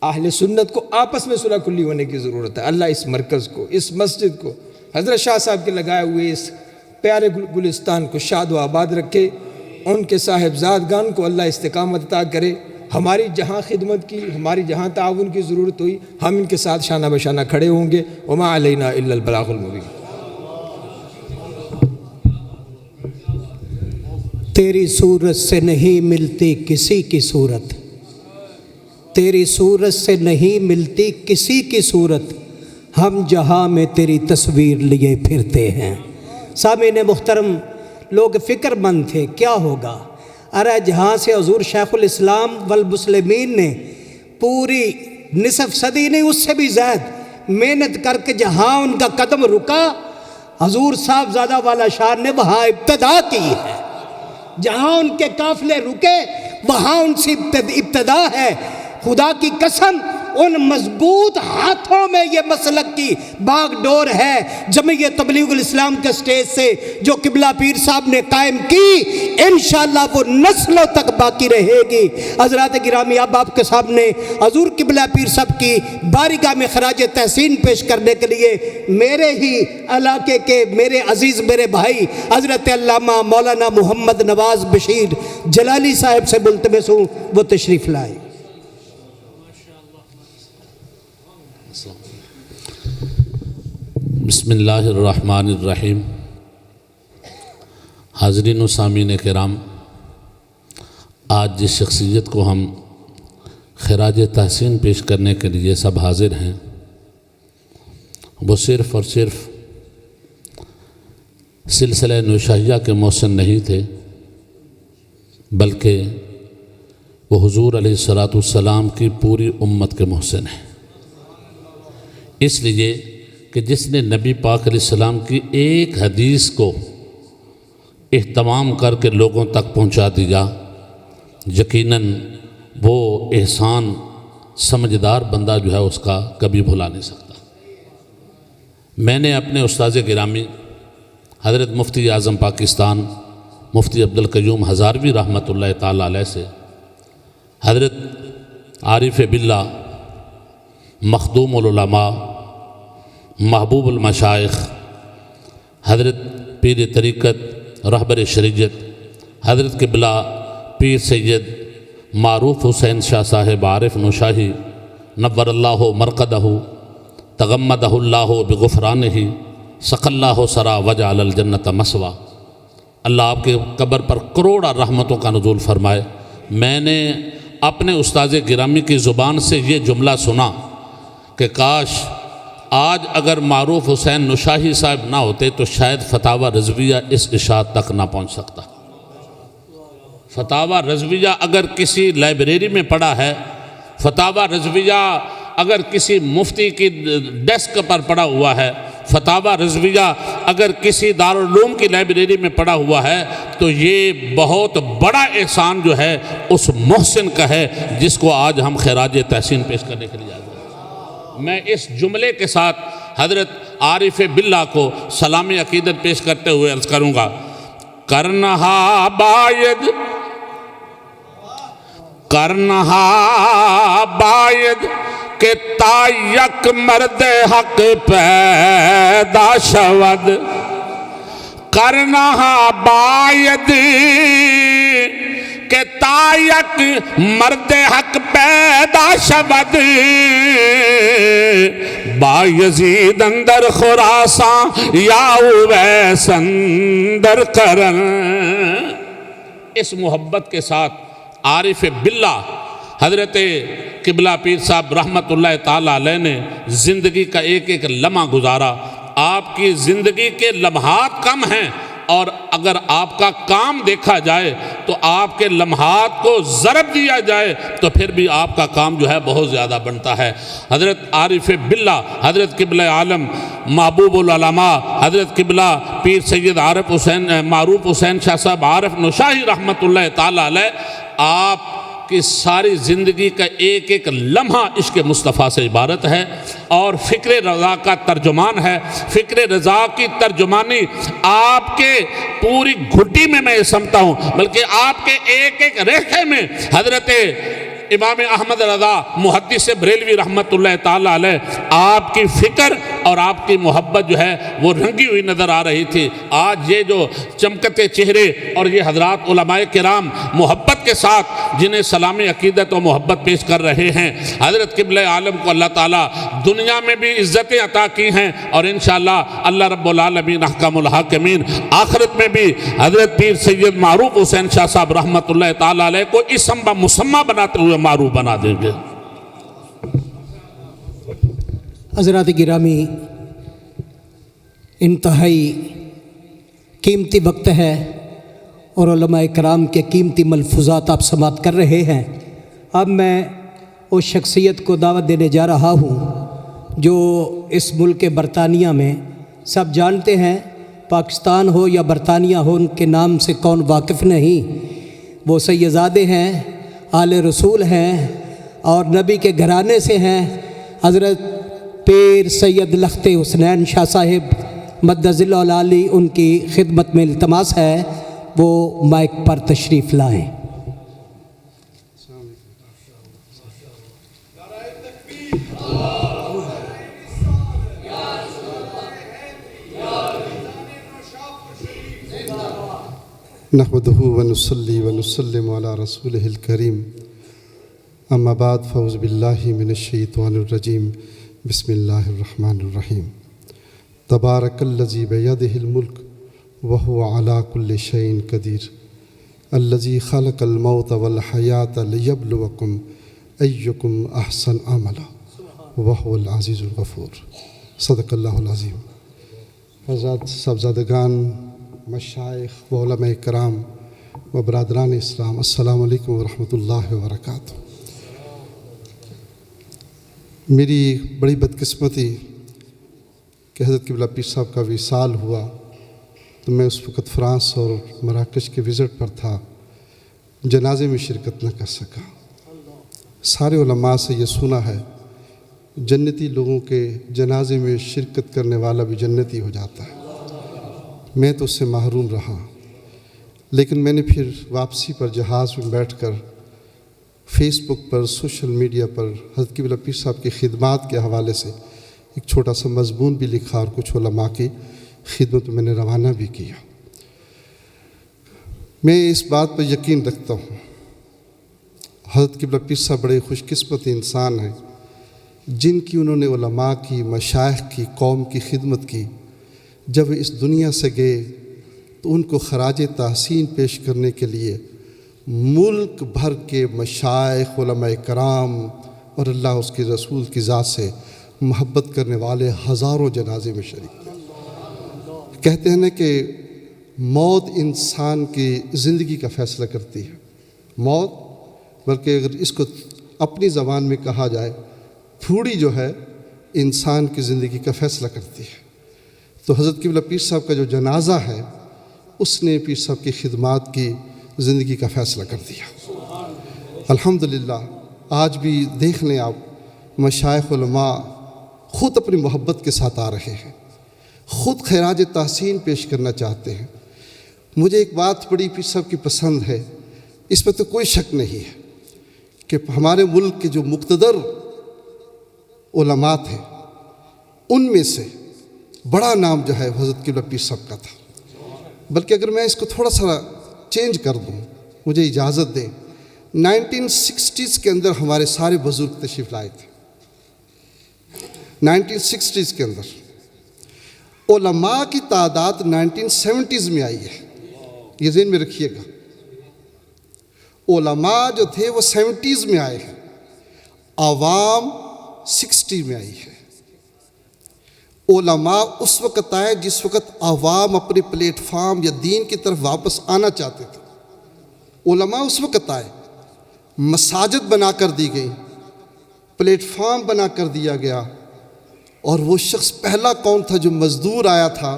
اہل سنت کو آپس میں صلح کلی ہونے کی ضرورت ہے۔ اللہ اس مرکز کو، اس مسجد کو، حضرت شاہ صاحب کے لگائے ہوئے اس پیارے گلستان کو شاد و آباد رکھے، ان کے صاحبزادگان کو اللہ استقامت عطا کرے۔ ہماری جہاں خدمت کی، ہماری جہاں تعاون کی ضرورت ہوئی، ہم ان کے ساتھ شانہ بشانہ کھڑے ہوں گے۔ وما علینا الا البلاغ المبین۔ تیری صورت سے نہیں ملتی کسی کی صورت، تیری صورت سے نہیں ملتی کسی کی صورت، ہم جہاں میں تیری تصویر لیے پھرتے ہیں۔ سامعین محترم، لوگ فکر مند تھے کیا ہوگا، ارے جہاں سے حضور شیخ الاسلام والمسلمین نے پوری نصف صدی نہیں اس سے بھی زائد محنت کر کے جہاں ان کا قدم رکا، حضور صاحب زادہ والا شاہ نے وہاں ابتدا کی ہے۔ جہاں ان کے قافلے رکے وہاں ان سے ابتدا ہے۔ خدا کی قسم ان مضبوط ہاتھوں میں یہ مسلک کی باغ ڈور ہے جمعیت تبلیغ الاسلام کے سٹیج سے جو قبلہ پیر صاحب نے قائم کی، انشاءاللہ وہ نسلوں تک باقی رہے گی۔ حضرات گرامی، اب آپ کے سامنے حضور قبلہ پیر صاحب کی بارگاہ میں خراج تحسین پیش کرنے کے لیے میرے ہی علاقے کے میرے عزیز میرے بھائی حضرت علامہ مولانا محمد نواز بشیر جلالی صاحب سے ملتمس ہوں وہ تشریف لائے۔ بسم اللہ الرحمن الرحیم۔ حاضرین و سامعین کرام، آج جس شخصیت کو ہم خراج تحسین پیش کرنے کے لیے سب حاضر ہیں، وہ صرف اور صرف سلسلہ نوشاہیہ کے محسن نہیں تھے، بلکہ وہ حضور علیہ الصلوۃ والسلام کی پوری امت کے محسن ہیں۔ اس لیے کہ جس نے نبی پاک علیہ السلام کی ایک حدیث کو اہتمام کر کے لوگوں تک پہنچا دیا، یقیناً وہ احسان سمجھدار بندہ جو ہے اس کا کبھی بھلا نہیں سکتا۔ میں نے اپنے استاذ گرامی حضرت مفتی اعظم پاکستان مفتی عبدالقیوم ہزاروی رحمۃ اللہ تعالیٰ علیہ سے حضرت عارف باللہ مخدوم العلماء محبوب المشائخ حضرت پیر طریقت رہبر شریعت حضرت قبلہ پیر سید معروف حسین شاہ صاحب عارف نوشاہی نور اللہ مرقدہ تغمدہ اللہ بغفرانہ سق اللہ سرا وجعل الجنت مسوا۔ اللہ آپ کے قبر پر کروڑا رحمتوں کا نزول فرمائے۔ میں نے اپنے استاذ گرامی کی زبان سے یہ جملہ سنا کہ کاش آج اگر معروف حسین نوشاہی صاحب نہ ہوتے تو شاید فتاوی رضویہ اس اشاعت تک نہ پہنچ سکتا۔ فتاوی رضویہ اگر کسی لائبریری میں پڑھا ہے، فتاوی رضویہ اگر کسی مفتی کی ڈیسک پر پڑھا ہوا ہے، فتاوی رضویہ اگر کسی دارالعلوم کی لائبریری میں پڑھا ہوا ہے، تو یہ بہت بڑا احسان جو ہے اس محسن کا ہے جس کو آج ہم خراج تحسین پیش کرنے کے لیے آئے ہیں۔ میں اس جملے کے ساتھ حضرت عارف باللہ کو سلام عقیدت پیش کرتے ہوئے عرض کروں گا، کرنہا باید کہ تا یک مرد حق پیدا شود، کرنہا باید کہ تا یک مرد حق پیدا شود، بایزید اندر خراسان یا اویس اندر قرن۔ اس محبت کے ساتھ عارف باللہ حضرت قبلہ پیر صاحب رحمۃ اللہ تعالیٰ علیہ نے زندگی کا ایک ایک لمحہ گزارا۔ آپ کی زندگی کے لمحات کم ہیں، اور اگر آپ کا کام دیکھا جائے تو آپ کے لمحات کو ضرب دیا جائے تو پھر بھی آپ کا کام جو ہے بہت زیادہ بنتا ہے۔ حضرت عارف باللہ حضرت قبلہ عالم محبوب العلماء حضرت قبلہ پیر سید عارف حسین معروف حسین شاہ صاحب عارف نوشاہی رحمۃ اللہ تعالیٰ علیہ، آپ آپ کی ساری زندگی کا ایک ایک لمحہ عشق مصطفیٰ سے عبارت ہے اور فکر رضا کا ترجمان ہے۔ فکر رضا کی ترجمانی آپ کے پوری گھٹی میں سمتا ہوں، بلکہ آپ کے ایک ایک ریخے میں حضرت امام احمد رضا محدث بریلوی رحمت اللہ تعالیٰ علیہ آپ کی فکر اور آپ کی محبت جو ہے وہ رنگی ہوئی نظر آ رہی تھی۔ آج یہ جو چمکتے چہرے اور یہ حضرات علماء کرام محبت کے ساتھ جنہیں سلامی عقیدت و محبت پیش کر رہے ہیں، حضرت قبلہ عالم کو اللہ تعالیٰ دنیا میں بھی عزتیں عطا کی ہیں اور انشاءاللہ اللہ رب العالمین احکم الحاکمین آخرت میں بھی حضرت پیر سید معروف حسین شاہ صاحب رحمت اللہ تعالیٰ علیہ کو اسم با مسمہ بناتے ہوئے معروف بنا دیں گے۔ حضرات گرامی، انتہائی قیمتی وقت ہے اور علماء کرام کے قیمتی ملفوظات آپ سماعت کر رہے ہیں۔ اب میں اس شخصیت کو دعوت دینے جا رہا ہوں جو اس ملک برطانیہ میں سب جانتے ہیں، پاکستان ہو یا برطانیہ ہو، ان کے نام سے کون واقف نہیں۔ وہ سیدزادے ہیں، آل رسول ہیں اور نبی کے گھرانے سے ہیں۔ حضرت پیر سید لخت حسنین شاہ صاحب مدظ اللہ العالی، ان کی خدمت میں التماس ہے وہ مائک پر تشریف لائیں۔ نحمده ونصلي ونسلم على رسوله الكريم اما بعد فاعوذ بالله من الشيطان الرجيم بسم الله الرحمن الرحيم تبارك الذي بيده الملك وهو على كل شيء قدير الذي خلق الموت والحياة ليبلوكم أيكم أحسن عملا وهو العزيز الغفور صدق الله العظيم۔ حضرات صاحبزادگان، مشائخ و علماء کرام و برادران اسلام، السلام علیکم ورحمۃ اللہ وبرکاتہ۔ میری بڑی بدقسمتی کہ حضرت قبلہ پیر صاحب کا وصال ہوا تو میں اس وقت فرانس اور مراکش کے وزٹ پر تھا، جنازے میں شرکت نہ کر سکا۔ سارے علماء سے یہ سنا ہے جنتی لوگوں کے جنازے میں شرکت کرنے والا بھی جنتی ہو جاتا ہے، میں تو اس سے محروم رہا۔ لیکن میں نے پھر واپسی پر جہاز میں بیٹھ کر فیس بک پر، سوشل میڈیا پر حضرت قبلہ پیر صاحب کی خدمات کے حوالے سے ایک چھوٹا سا مضمون بھی لکھا اور کچھ علماء کی خدمت میں نے روانہ بھی کیا۔ میں اس بات پر یقین رکھتا ہوں حضرت قبلہ پیر صاحب بڑے خوش قسمت انسان ہیں جن کی انہوں نے علماء کی، مشائخ کی، قوم کی خدمت کی۔ جب اس دنیا سے گئے تو ان کو خراج تحسین پیش کرنے کے لیے ملک بھر کے مشائخ، علماء کرام اور اللہ اس کے رسول کی ذات سے محبت کرنے والے ہزاروں جنازے میں شریک تھے۔ کہتے ہیں نا کہ موت انسان کی زندگی کا فیصلہ کرتی ہے، موت، بلکہ اگر اس کو اپنی زبان میں کہا جائے، پھوڑی جو ہے انسان کی زندگی کا فیصلہ کرتی ہے۔ تو حضرت قبلہ پیر صاحب کا جو جنازہ ہے اس نے پیر صاحب کی خدمات کی زندگی کا فیصلہ کر دیا۔ الحمدللہ آج بھی دیکھ لیں آپ، مشائخ علماء خود اپنی محبت کے ساتھ آ رہے ہیں، خود خراج تحسین پیش کرنا چاہتے ہیں۔ مجھے ایک بات بڑی پیر صاحب کی پسند ہے، اس پہ تو کوئی شک نہیں ہے کہ ہمارے ملک کے جو مقتدر علماء تھے ان میں سے بڑا نام جو ہے حضرت قبلہ پیر صاحب کا تھا۔ بلکہ اگر میں اس کو تھوڑا سا چینج کر دوں، مجھے اجازت دیں، 1960s کے اندر ہمارے سارے بزرگ تشریف لائے تھے۔ 1960s کے اندر علماء کی تعداد 1970s میں آئی ہے، یہ ذہن میں رکھیے گا۔ علماء جو تھے وہ 70s میں آئے ہیں، عوام 60 میں آئی ہے۔ علماء اس وقت آئے جس وقت عوام اپنے پلیٹ فارم یا دین کی طرف واپس آنا چاہتے تھے۔ علماء اس وقت آئے، مساجد بنا کر دی گئی، پلیٹ فارم بنا کر دیا گیا، اور وہ شخص پہلا کون تھا جو مزدور آیا تھا؟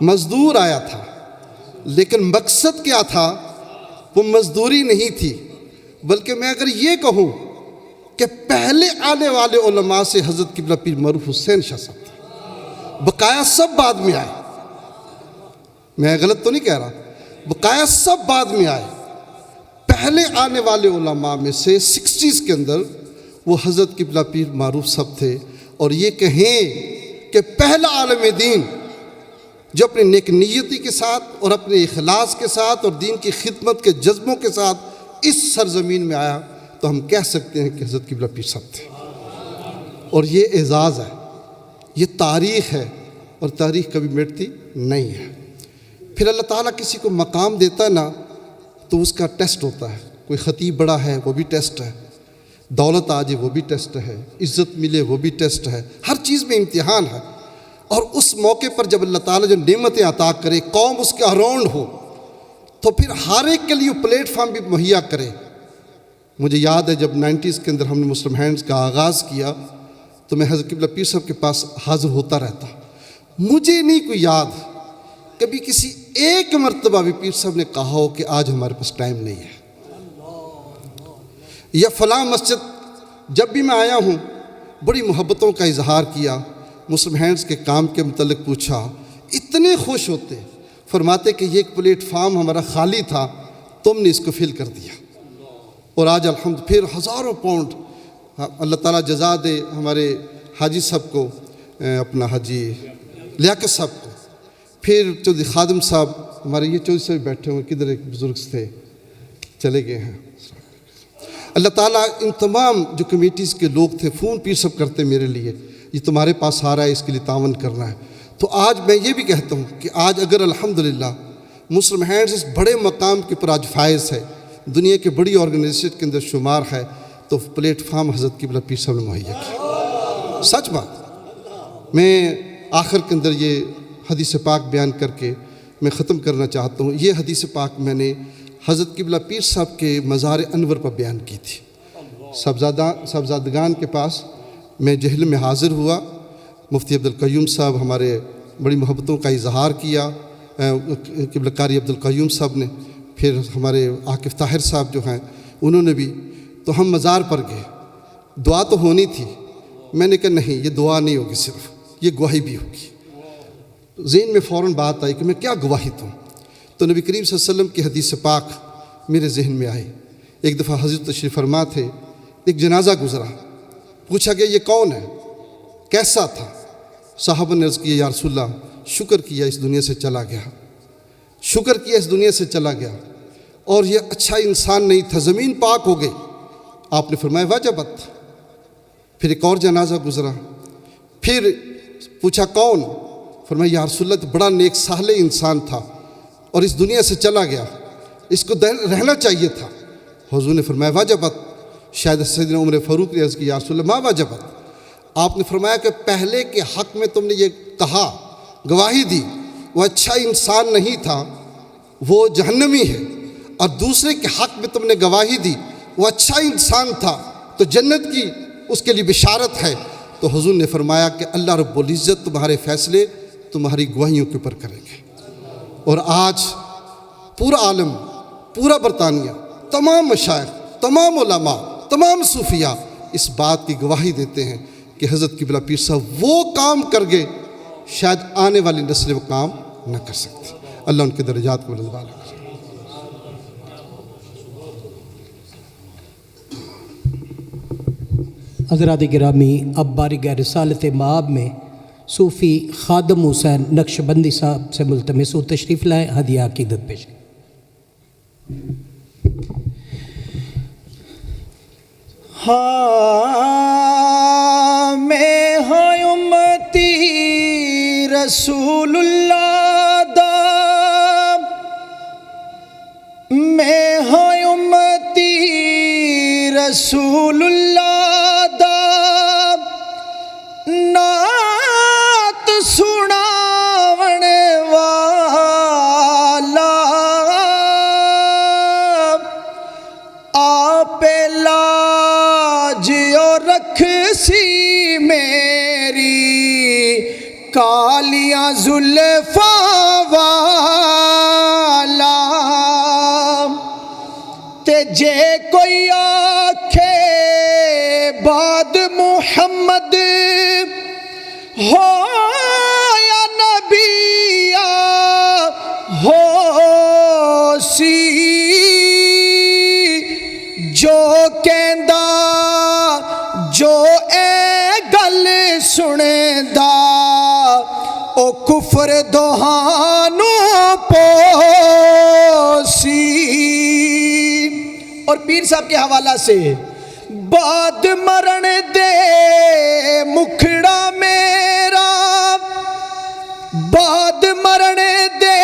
مزدور آیا تھا، لیکن مقصد کیا تھا؟ وہ مزدوری نہیں تھی، بلکہ میں اگر یہ کہوں کہ پہلے آنے والے علماء سے حضرت قبلہ پیر معروف حسین شاہ صاحب تھے، بقایا سب بعد میں آئے، میں غلط تو نہیں کہہ رہا، بقایا سب بعد میں آئے، پہلے آنے والے علماء میں سے 60s کے اندر وہ حضرت قبلہ پیر معروف صاحب تھے۔ اور یہ کہیں کہ پہلا عالم دین جو اپنی نیک نیتی کے ساتھ اور اپنے اخلاص کے ساتھ اور دین کی خدمت کے جذبوں کے ساتھ اس سرزمین میں آیا تو ہم کہہ سکتے ہیں کہ حضرت قبلہ پیر صاحب تھے۔ اور یہ اعزاز ہے، یہ تاریخ ہے، اور تاریخ کبھی مٹتی نہیں ہے۔ پھر اللہ تعالیٰ کسی کو مقام دیتا ہے نا تو اس کا ٹیسٹ ہوتا ہے، کوئی خطیب بڑا ہے وہ بھی ٹیسٹ ہے، دولت آ جائے وہ بھی ٹیسٹ ہے، عزت ملے وہ بھی ٹیسٹ ہے، ہر چیز میں امتحان ہے۔ اور اس موقع پر جب اللہ تعالیٰ جو نعمتیں عطا کرے، قوم اس کے اراؤنڈ ہو، تو پھر ہر ایک کے لیے پلیٹ فارم بھی مہیا کرے۔ مجھے یاد ہے جب 90s کے اندر ہم نے مسلم ہینڈز کا آغاز کیا تو میں حضرت قبلہ پیر صاحب کے پاس حاضر ہوتا رہتا، مجھے نہیں کوئی یاد کبھی کسی ایک مرتبہ بھی پیر صاحب نے کہا ہو کہ آج ہمارے پاس ٹائم نہیں ہے، یا فلاں مسجد۔ جب بھی میں آیا ہوں بڑی محبتوں کا اظہار کیا، مسلم ہینڈز کے کام کے متعلق پوچھا، اتنے خوش ہوتے، فرماتے کہ یہ ایک پلیٹ فارم ہمارا خالی تھا، تم نے اس کو فل کر دیا۔ اور آج الحمد پھر ہزاروں پاؤنڈ اللہ تعالیٰ جزا دے ہمارے حاجی صاحب کو، اپنا حاجی لیاقت صاحب کو، پھر چودھری خادم صاحب، ہمارے یہ چودھری صاحب بیٹھے ہوئے، کدھر ایک بزرگ تھے چلے گئے ہیں۔ اللہ تعالیٰ ان تمام جو کمیٹیز کے لوگ تھے فون پیر صاحب کرتے میرے لیے، یہ تمہارے پاس آ رہا ہے، اس کے لیے تعاون کرنا ہے۔ تو آج میں یہ بھی کہتا ہوں کہ آج اگر الحمدللہ مسلم ہینڈز اس بڑے مقام کے پر آج فائز ہے، دنیا کے بڑی آرگنائزیشن کے اندر شمار ہے، تو پلیٹ فارم حضرت قبلہ پیر صاحب نے مہیا کیا۔ سچ بات۔ میں آخر کے اندر یہ حدیث پاک بیان کر کے میں ختم کرنا چاہتا ہوں۔ یہ حدیث پاک میں نے حضرت قبلہ پیر صاحب کے مزار انور پر بیان کی تھی، صاحبزادگان کے پاس میں جہل میں حاضر ہوا، مفتی عبدالقیوم صاحب ہمارے بڑی محبتوں کا اظہار کیا، قبلہ قاری عبدالقیوم صاحب نے، پھر ہمارے عاقف طاہر صاحب جو ہیں انہوں نے بھی، تو ہم مزار پر گئے، دعا تو ہونی تھی، میں نے کہا نہیں، یہ دعا نہیں ہوگی، صرف یہ گواہی بھی ہوگی۔ ذہن میں فوراً بات آئی کہ میں کیا گواہی دوں، تو نبی کریم صلی اللہ علیہ وسلم کی حدیث پاک میرے ذہن میں آئی۔ ایک دفعہ حضرت تشریف فرما تھے، ایک جنازہ گزرا، پوچھا گیا یہ کون ہے، کیسا تھا؟ صحابہ نے عرض کیا یا رسول اللہ شکر کیا اس دنیا سے چلا گیا، شکر کیا اس دنیا سے چلا گیا، اور یہ اچھا انسان نہیں تھا، زمین پاک ہو گئی۔ آپ نے فرمایا واجبت۔ پھر ایک اور جنازہ گزرا، پھر پوچھا کون؟ فرمایا یا رسول اللہ تو بڑا نیک صالح انسان تھا اور اس دنیا سے چلا گیا، اس کو رہنا چاہیے تھا۔ حضور نے فرمایا واجبت۔ شاید سیدنا عمر فاروق نے عرض کی یا رسول اللہ ما واجبت؟ آپ نے فرمایا کہ پہلے کے حق میں تم نے یہ کہا، گواہی دی وہ اچھا انسان نہیں تھا، وہ جہنمی ہے، اور دوسرے کے حق میں تم نے گواہی دی وہ اچھا انسان تھا تو جنت کی اس کے لیے بشارت ہے۔ تو حضور نے فرمایا کہ اللہ رب العزت تمہارے فیصلے تمہاری گواہیوں کے اوپر کریں گے۔ اور آج پورا عالم، پورا برطانیہ، تمام مشائخ، تمام علماء، تمام صوفیاء اس بات کی گواہی دیتے ہیں کہ حضرت قبلہ پیر صاحب وہ کام کر گئے شاید آنے والی نسل وہ کام نہ کر سکتی۔ اللہ ان کے درجات کو بلند کرے۔ حضرات گرامی، اب بارگاہ رسالت مآب میں صوفی خادم حسین نقشبندی صاحب سے ملتمس تشریف لائیں، ہدیہ عقیدت پیش کریں۔ ہاں میں ہوں امتی رسول اللہ دا، میں ہوں امتی رسول اللہ دا، نعت سناون والا آپ لاجو رکھ سی میری کالیاں زلفاں والا، تے جے کوئی آکھے بعد محمد ہو یا نبی ہو سی، جو کہندا جو اے گل سندا او کفر دوہانو پوسی۔ اور پیر صاحب کے حوالہ سے بعد مرن دے مکھڑا میرا، بعد مرن دے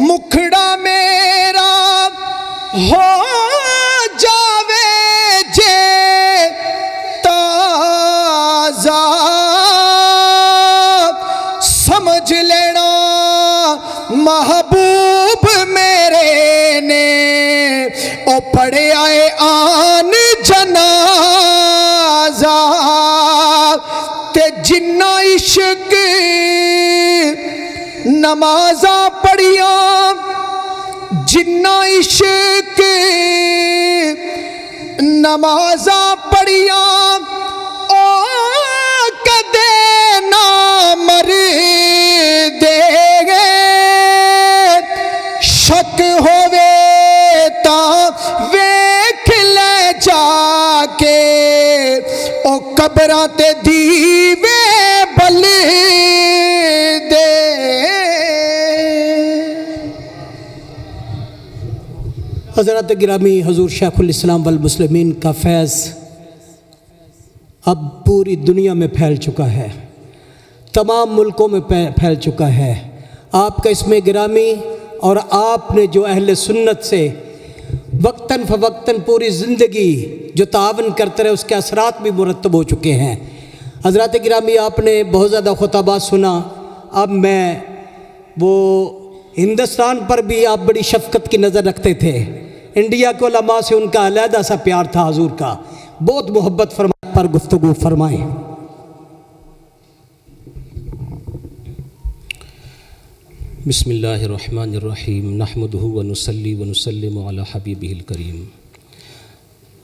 مکھڑا میرا ہو جاوے جے تازہ، سمجھ لینا محبوب میرے نے او پڑے آئے آن جنازہ، تے جنہ عشق نمازاں پڑھیاں، جنہ عشق نمازاں پڑھیاں او کدے نہ مر دے گے، شک ہووے تاں ویکھ لے جا کے او قبراں تے دیوے بل دے۔ حضرات گرامی، حضور شیخ الاسلام والمسلمین کا فیض اب پوری دنیا میں پھیل چکا ہے، تمام ملکوں میں پھیل چکا ہے۔ آپ کا اسم گرامی اور آپ نے جو اہل سنت سے وقتاً فوقتاً پوری زندگی جو تعاون کرتے رہے، اس کے اثرات بھی مرتب ہو چکے ہیں۔ حضرات گرامی، آپ نے بہت زیادہ خطابات سنا، اب میں وہ ہندوستان پر بھی آپ بڑی شفقت کی نظر رکھتے تھے، انڈیا کے علماء سے ان کا علیحدہ سا پیار تھا، حضور کا بہت محبت پر گفتگو فرمائیں۔ بسم اللہ الرحمن الرحیم، نحمدہ ونصلی ونسلم علی حبیبہ الکریم،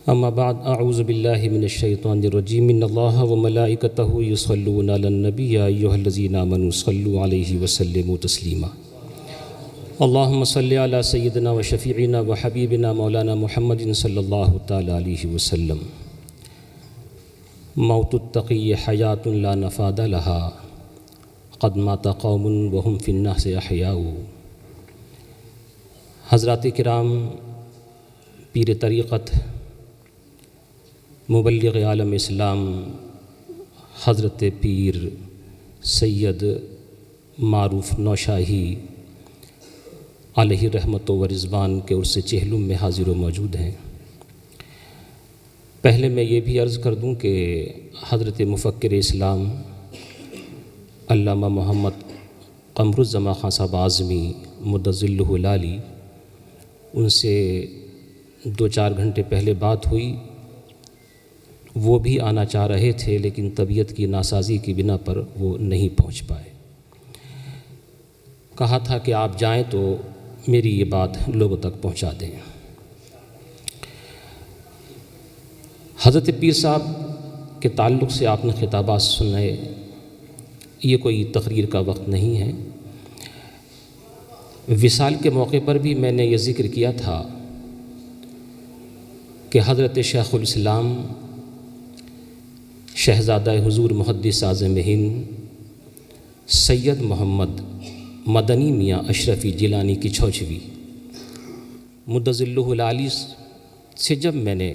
اما بعد، اعوذ باللہ من الشیطان الرجیم، ان اللہ وملائکتہ یصلون علی النبی یا ایھا الذین آمنوا صلوا علیہ وسلموا تسلیما۔ اللہم صلی علی سیدنا و شفیعنا و حبیبنا مولانا محمد صلی اللہ تعالی علیہ وسلم۔ موت التقی حیات لا نفاد لہا، قد مات قوم وهم فی الناس احیاء۔ حضرات کرام، پیر طریقت، مبلغ عالم اسلام حضرت پیر سید معروف نوشاہی علیہ رحمت و رضوان کے عرس چہلم میں حاضر و موجود ہیں۔ پہلے میں یہ بھی عرض کر دوں کہ حضرت مفکر اسلام علامہ محمد قمر الزمان خان صاحب اعظمی مدظلہ العالی، ان سے 2-4 گھنٹے پہلے بات ہوئی، وہ بھی آنا چاہ رہے تھے لیکن طبیعت کی ناسازی کی بنا پر وہ نہیں پہنچ پائے۔ کہا تھا کہ آپ جائیں تو میری یہ بات لوگوں تک پہنچا دیں۔ حضرت پیر صاحب کے تعلق سے آپ نے خطابات سنائے، یہ کوئی تقریر کا وقت نہیں ہے۔ وصال کے موقع پر بھی میں نے یہ ذکر کیا تھا کہ حضرت شیخ الاسلام شہزادہ حضور محدث اعظم ہند سید محمد مدنی میاں اشرفی جیلانی کی چھوچھوی مدظلہ العالی سے جب میں نے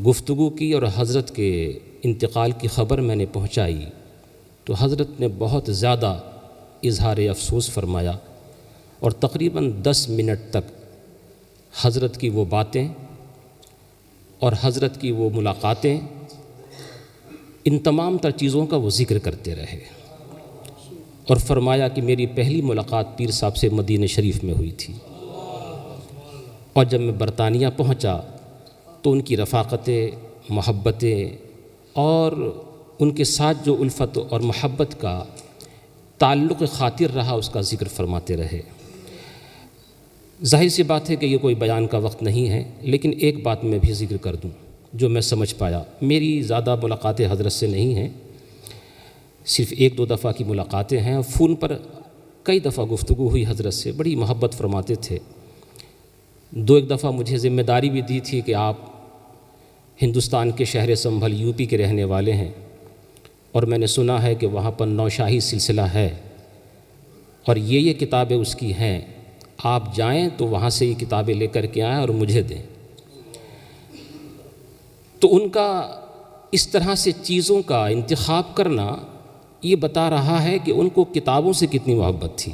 گفتگو کی اور حضرت کے انتقال کی خبر میں نے پہنچائی تو حضرت نے بہت زیادہ اظہار افسوس فرمایا، اور تقریباً 10 منٹ تک حضرت کی وہ باتیں اور حضرت کی وہ ملاقاتیں، ان تمام تر چیزوں کا وہ ذکر کرتے رہے، اور فرمایا کہ میری پہلی ملاقات پیر صاحب سے مدینہ شریف میں ہوئی تھی، اور جب میں برطانیہ پہنچا تو ان کی رفاقتیں، محبتیں اور ان کے ساتھ جو الفت اور محبت کا تعلق خاطر رہا، اس کا ذکر فرماتے رہے۔ ظاہر سی بات ہے کہ یہ کوئی بیان کا وقت نہیں ہے، لیکن ایک بات میں بھی ذکر کر دوں جو میں سمجھ پایا۔ میری زیادہ ملاقاتیں حضرت سے نہیں ہیں، صرف ایک دو دفعہ کی ملاقاتیں ہیں، اور فون پر کئی دفعہ گفتگو ہوئی حضرت سے، بڑی محبت فرماتے تھے۔ دو ایک دفعہ مجھے ذمہ داری بھی دی تھی کہ آپ ہندوستان کے شہر سنبھل یو پی کے رہنے والے ہیں، اور میں نے سنا ہے کہ وہاں پر نوشاہی سلسلہ ہے اور یہ کتابیں اس کی ہیں، آپ جائیں تو وہاں سے یہ کتابیں لے کر کے آئیں اور مجھے دیں۔ تو ان کا اس طرح سے چیزوں کا انتخاب کرنا یہ بتا رہا ہے کہ ان کو کتابوں سے کتنی محبت تھی۔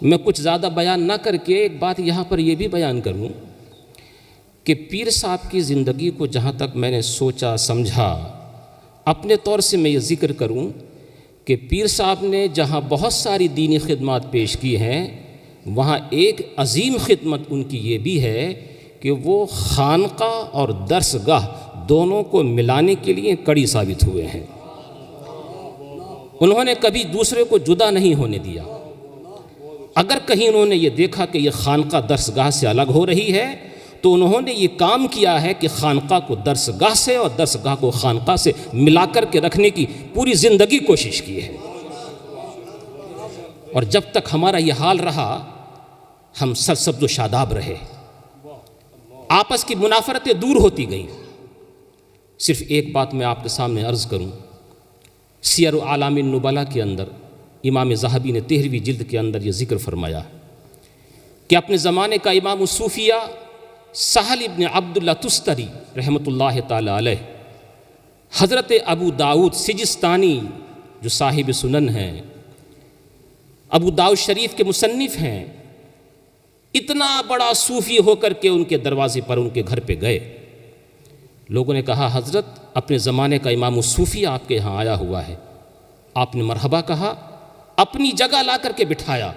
میں کچھ زیادہ بیان نہ کر کے ایک بات یہاں پر یہ بھی بیان کروں کہ پیر صاحب کی زندگی کو جہاں تک میں نے سوچا سمجھا، اپنے طور سے میں یہ ذکر کروں کہ پیر صاحب نے جہاں بہت ساری دینی خدمات پیش کی ہیں، وہاں ایک عظیم خدمت ان کی یہ بھی ہے کہ وہ خانقاہ اور درسگاہ دونوں کو ملانے کے لیے کڑی ثابت ہوئے ہیں۔ انہوں نے کبھی دوسرے کو جدا نہیں ہونے دیا۔ اگر کہیں انہوں نے یہ دیکھا کہ یہ خانقاہ درسگاہ سے الگ ہو رہی ہے تو انہوں نے یہ کام کیا ہے کہ خانقاہ کو درسگاہ سے اور درسگاہ کو خانقاہ سے ملا کر کے رکھنے کی پوری زندگی کوشش کی ہے۔ اور جب تک ہمارا یہ حال رہا ہم سرسبز و شاداب رہے، آپس کی منافرتیں دور ہوتی گئیں۔ صرف ایک بات میں آپ کے سامنے عرض کروں، سیر اعلام النبلاء کے اندر امام ذہبی نے 13ویں جلد کے اندر یہ ذکر فرمایا کہ اپنے زمانے کا امام الصوفیہ سہل ابن عبداللہ تستری رحمۃ اللہ تعالی علیہ، حضرت ابو داؤد سجستانی جو صاحب سنن ہیں، ابو داؤد شریف کے مصنف ہیں، اتنا بڑا صوفی ہو کر کے ان کے دروازے پر ان کے گھر پہ گئے۔ لوگوں نے کہا حضرت اپنے زمانے کا امام الصوفیہ آپ کے یہاں آیا ہوا ہے۔ آپ نے مرحبا کہا، اپنی جگہ لا کر کے بٹھایا۔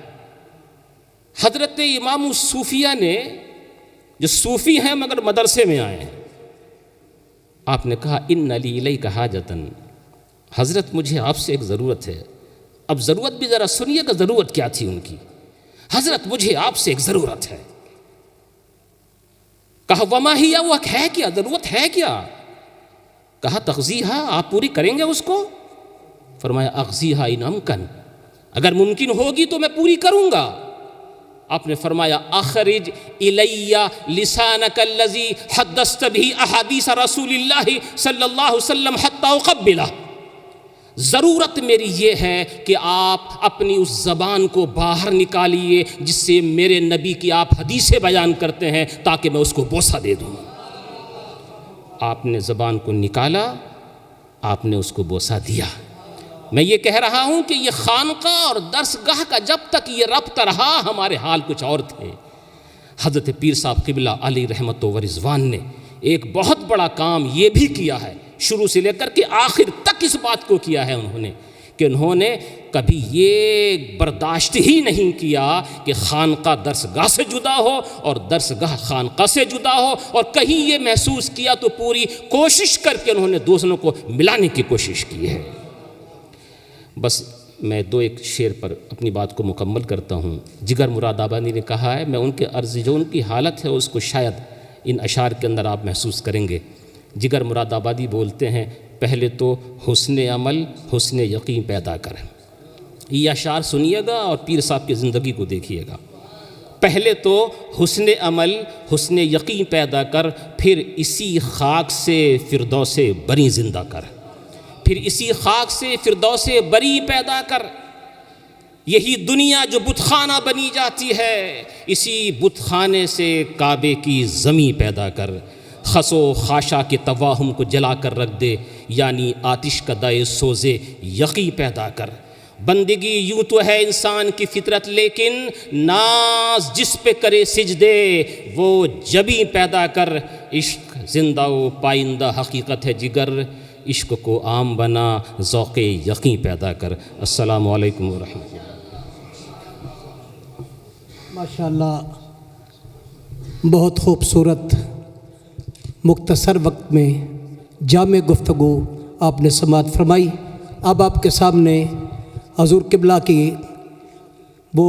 حضرت امام الصوفیہ نے، جو صوفی ہیں مگر مدرسے میں آئے ہیں، آپ نے کہا ان لی الیک حاجتن، حضرت مجھے آپ سے ایک ضرورت ہے۔ اب ضرورت بھی ذرا سنیے کہ ضرورت کیا تھی ان کی۔ حضرت مجھے آپ سے ایک ضرورت ہے۔ کہا وما ہی، وہ ہے کیا، ضرورت ہے کیا؟ کہا تغذیہ، آپ پوری کریں گے اس کو؟ فرمایا اغذیہ ان امکن، اگر ممکن ہوگی تو میں پوری کروں گا۔ آپ نے فرمایا اخرج الی لسانک الذی حدثت به احادیث رسول اللہ صلی اللہ علیہ وسلم حتی اقبلہ، ضرورت میری یہ ہے کہ آپ اپنی اس زبان کو باہر نکالیے جس سے میرے نبی کی آپ حدیثیں بیان کرتے ہیں، تاکہ میں اس کو بوسہ دے دوں۔ آپ نے زبان کو نکالا، آپ نے اس کو بوسہ دیا۔ میں یہ کہہ رہا ہوں کہ یہ خانقاہ اور درسگاہ کا جب تک یہ ربط رہا ہمارے حال کچھ اور تھے۔ حضرت پیر صاحب قبلہ علی رحمت و رضوان نے ایک بہت بڑا کام یہ بھی کیا ہے، شروع سے لے کر کے آخر تک اس بات کو کیا ہے انہوں نے کبھی یہ برداشت ہی نہیں کیا کہ خانقاہ درسگاہ سے جدا ہو اور درسگاہ خانقاہ سے جدا ہو، اور کہیں یہ محسوس کیا تو پوری کوشش کر کے انہوں نے دوسروں کو ملانے کی کوشش کی ہے۔ بس میں دو ایک شعر پر اپنی بات کو مکمل کرتا ہوں۔ جگر مراد آبادی نے کہا ہے، میں ان کے عرض جو ان کی حالت ہے اس کو شاید ان اشعار کے اندر آپ محسوس کریں گے۔ جگر مراد آبادی بولتے ہیں، پہلے تو حسن عمل حسن یقین پیدا کر۔ یہ اشعار سنیے گا اور پیر صاحب کی زندگی کو دیکھیے گا۔ پہلے تو حسن عمل حسن یقین پیدا کر، پھر اسی خاک سے فردوس بری زندہ کر، پھر اسی خاک سے فردوس بری پیدا کر۔ یہی دنیا جو بت خانہ بنی جاتی ہے، اسی بت خانے سے کعبے کی زمیں پیدا کر۔ خس و خاشا کے تواہم کو جلا کر رکھ دے، یعنی آتش کا دائے سوزے یقی پیدا کر۔ بندگی یوں تو ہے انسان کی فطرت، لیکن ناز جس پہ کرے سجدے وہ جبیں پیدا کر۔ عشق زندہ و پائندہ حقیقت ہے جگر، عشق کو عام بنا ذوق یقین پیدا کر۔ السلام علیکم ورحمۃ اللہ۔ ماشاءاللہ بہت خوبصورت مختصر وقت میں جامع گفتگو آپ نے سماعت فرمائی۔ اب آپ کے سامنے حضور قبلہ کی وہ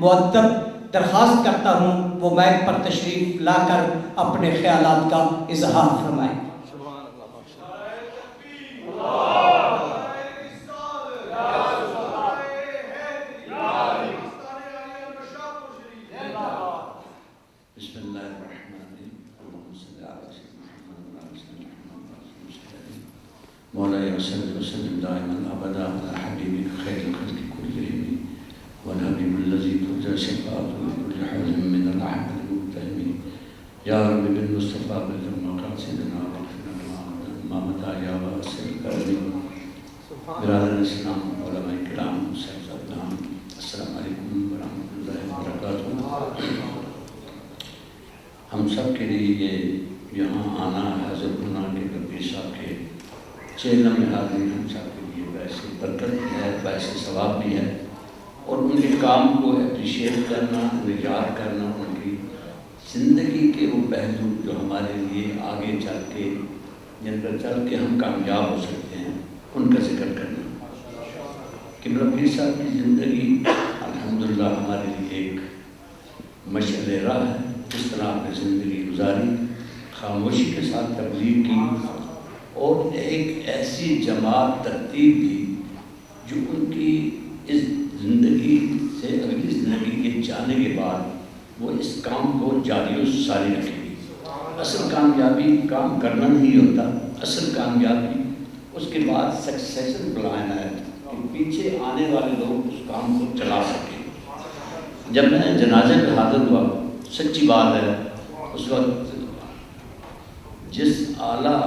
مؤدب درخواست کرتا ہوں وہ مائک پر تشریف لا کر اپنے خیالات کا اظہار فرمائیں۔ مولاي وسلم وسلم دائما ابدا على حبيبك خير الخلق كلهم والحبيب الذي ترجى شفاعته بكل حول من الاحمد المتهم يا رب بالمصطفى بلغ مقاصدنا واغفر لنا ما مضى يا واسع الكرم برادر الاسلام علماء کرام صاحبان السلام علیکم ورحمۃ اللہ وبرکاتہ۔ ہم سب کے لیے یہ یہاں آنا حاضر ہونا کے پیر صاحب کے چہلم میں حاضری ہم سب کے لیے ویسے برکت بھی ہے، ویسے ثواب بھی ہے، اور ان کے کام کو اپریشیٹ کرنا، یاد کرنا، ان کی زندگی کے وہ پہلو جو ہمارے لیے آگے چل کے جن پر چل کے ہم کامیاب ہو سکتے ہیں ان کا ذکر کرنا۔ قبلہ پیر صاحب کی زندگی الحمدللہ ہمارے لیے ایک مشعل راہ ہے۔ جس طرح آپ نے زندگی گزاری، خاموشی کے ساتھ تبلیغ کی، اور ایک ایسی جماعت ترتیب دی جو ان کی اس زندگی سے اگلی زندگی کے جانے کے بعد وہ اس کام کو جاری و ساری رکھے گی۔ اصل کامیابی کام کرنا نہیں ہوتا، اصل کامیابی اس کے بعد سکسیشن پلان ہے کہ پیچھے آنے والے لوگ اس کام کو چلا سکیں۔ جب میں جنازے پہ حاضر ہوا، سچی بات ہے اس وقت جس اعلیٰ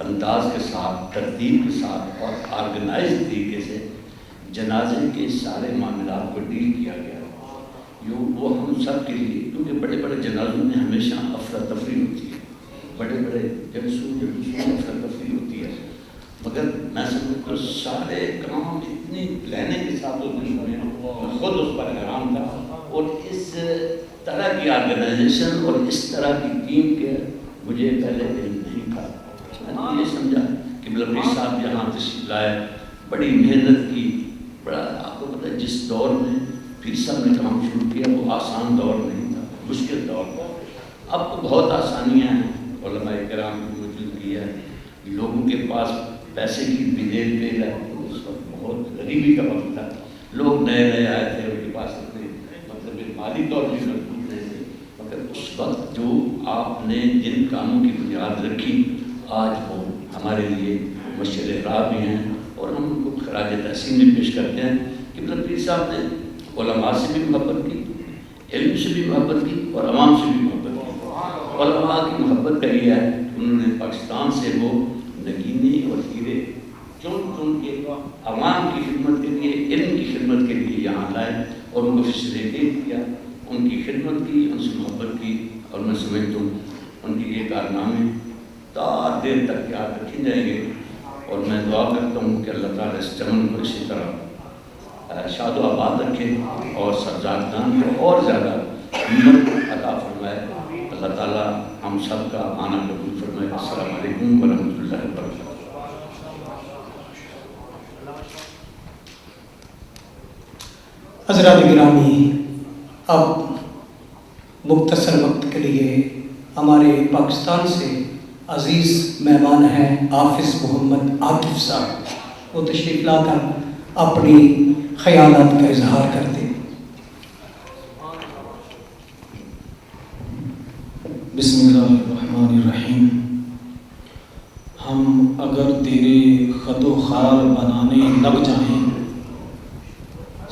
انداز کے ساتھ، ترتیب کے ساتھ اور آرگنائز طریقے سے جنازے کے سارے معاملات کو ڈیل کیا گیا، وہ ہم سب کے لیے، کیونکہ بڑے بڑے جنازوں میں ہمیشہ افراتفری ہوتی ہے، بڑے بڑے جلسوں افراتفری ہوتی ہے، مگر میں سمجھتا ہوں سارے کام اتنی پلاننگ کے ساتھ ہوتے ہوئے میں خود اس پر حیران تھا، اور اس طرح کی آرگنائزیشن اور اس طرح کی ٹیم کے مجھے پہلے علم نہیں تھا۔ میں نے یہ سمجھا کہ پیر صاحب یہاں تشریف لائے، بڑی محنت کی، بڑا آپ کو پتہ ہے جس دور میں پیر صاحب نے کام شروع کیا وہ آسان دور نہیں تھا، مشکل دور تھا۔ اب تو بہت آسانیاں ہیں، علماء کرام کی موجودگی ہے، لوگوں کے پاس پیسے کی بھی دیر پیل ہے۔ اس وقت بہت غریبی کا وقت تھا، لوگ نئے نئے آئے تھے، ان کے پاس اتنے مطلب مالی طور پہ مضبوط نہیں تھے، مگر اس وقت جو آپ نے جن کاموں کی بنیاد رکھی آج وہ ہمارے لیے مشعل راہ بھی ہیں، اور ہم ان کو خراج تحسین بھی پیش کرتے ہیں کہ پیر صاحب نے علماء سے بھی محبت کی، علم سے بھی محبت کی، اور عوام سے بھی محبت کی۔ علماء کی محبت کا یہ ہے کہ انہوں نے پاکستان سے وہ نگینے اور ہیرے چن کے عوام کی خدمت کے لیے، علم کی خدمت کے لیے یہاں لائے، اور ان کو فیسیلیٹیٹ کیا، ان کی خدمت کی، ان سے محبت کی، اور میں سمجھتا ہوں ان کے یہ کارنامے تا دیر تک یاد رکھے جائیں گے، اور میں دعا کرتا ہوں کہ اللہ تعالیٰ اس چمن کو اسی طرح شاد و آباد رکھے، اور سرزادگان کو اور زیادہ ہمت عطا فرمائے۔ اللہ تعالیٰ ہم سب کا آنا قبول فرمائے۔ السلام علیکم ورحمۃ اللہ وبرکاتہ۔ حضرات گرامی، اب مختصر وقت کے لیے ہمارے پاکستان سے عزیز مہمان ہیں حافظ محمد عاطف صاحب، وہ تشریف لا کر اپنی خیالات کا اظہار کرتے ہیں۔ بسم اللہ الرحمن الرحیم۔ ہم اگر تیرے خد و خال بنانے لگ جائیں،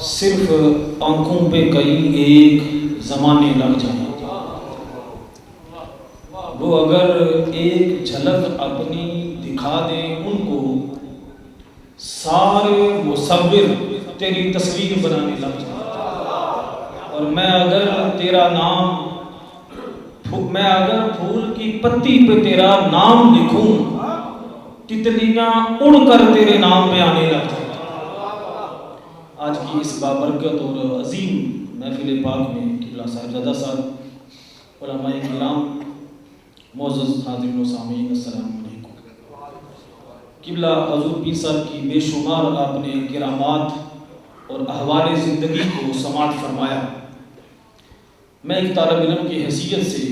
صرف آنکھوں پہ کئی ایک زمانے لگ جائیں، وہ اگر ایک جھلک اپنی دکھا دیں ان کو، سارے مصور تیری تصویر بنانے لگ جائیں، اور میں اگر پھول کی پتی پہ تیرا نام لکھوں، تتلیاں اڑ کر تیرے نام پہ آنے لگ جائیں۔ آج کی اس بابرکت اور عظیم محفل پاک میں قبلہ صاحبزادہ صاحب، علماء کرام، معزز حاضرین و سامعین، السلام علیکم۔ قبلہ حضور پیر صاحب کی بے شمار آپ نے کرامات اور احوال زندگی کو سماعت فرمایا۔ میں ایک طالب علم کی حیثیت سے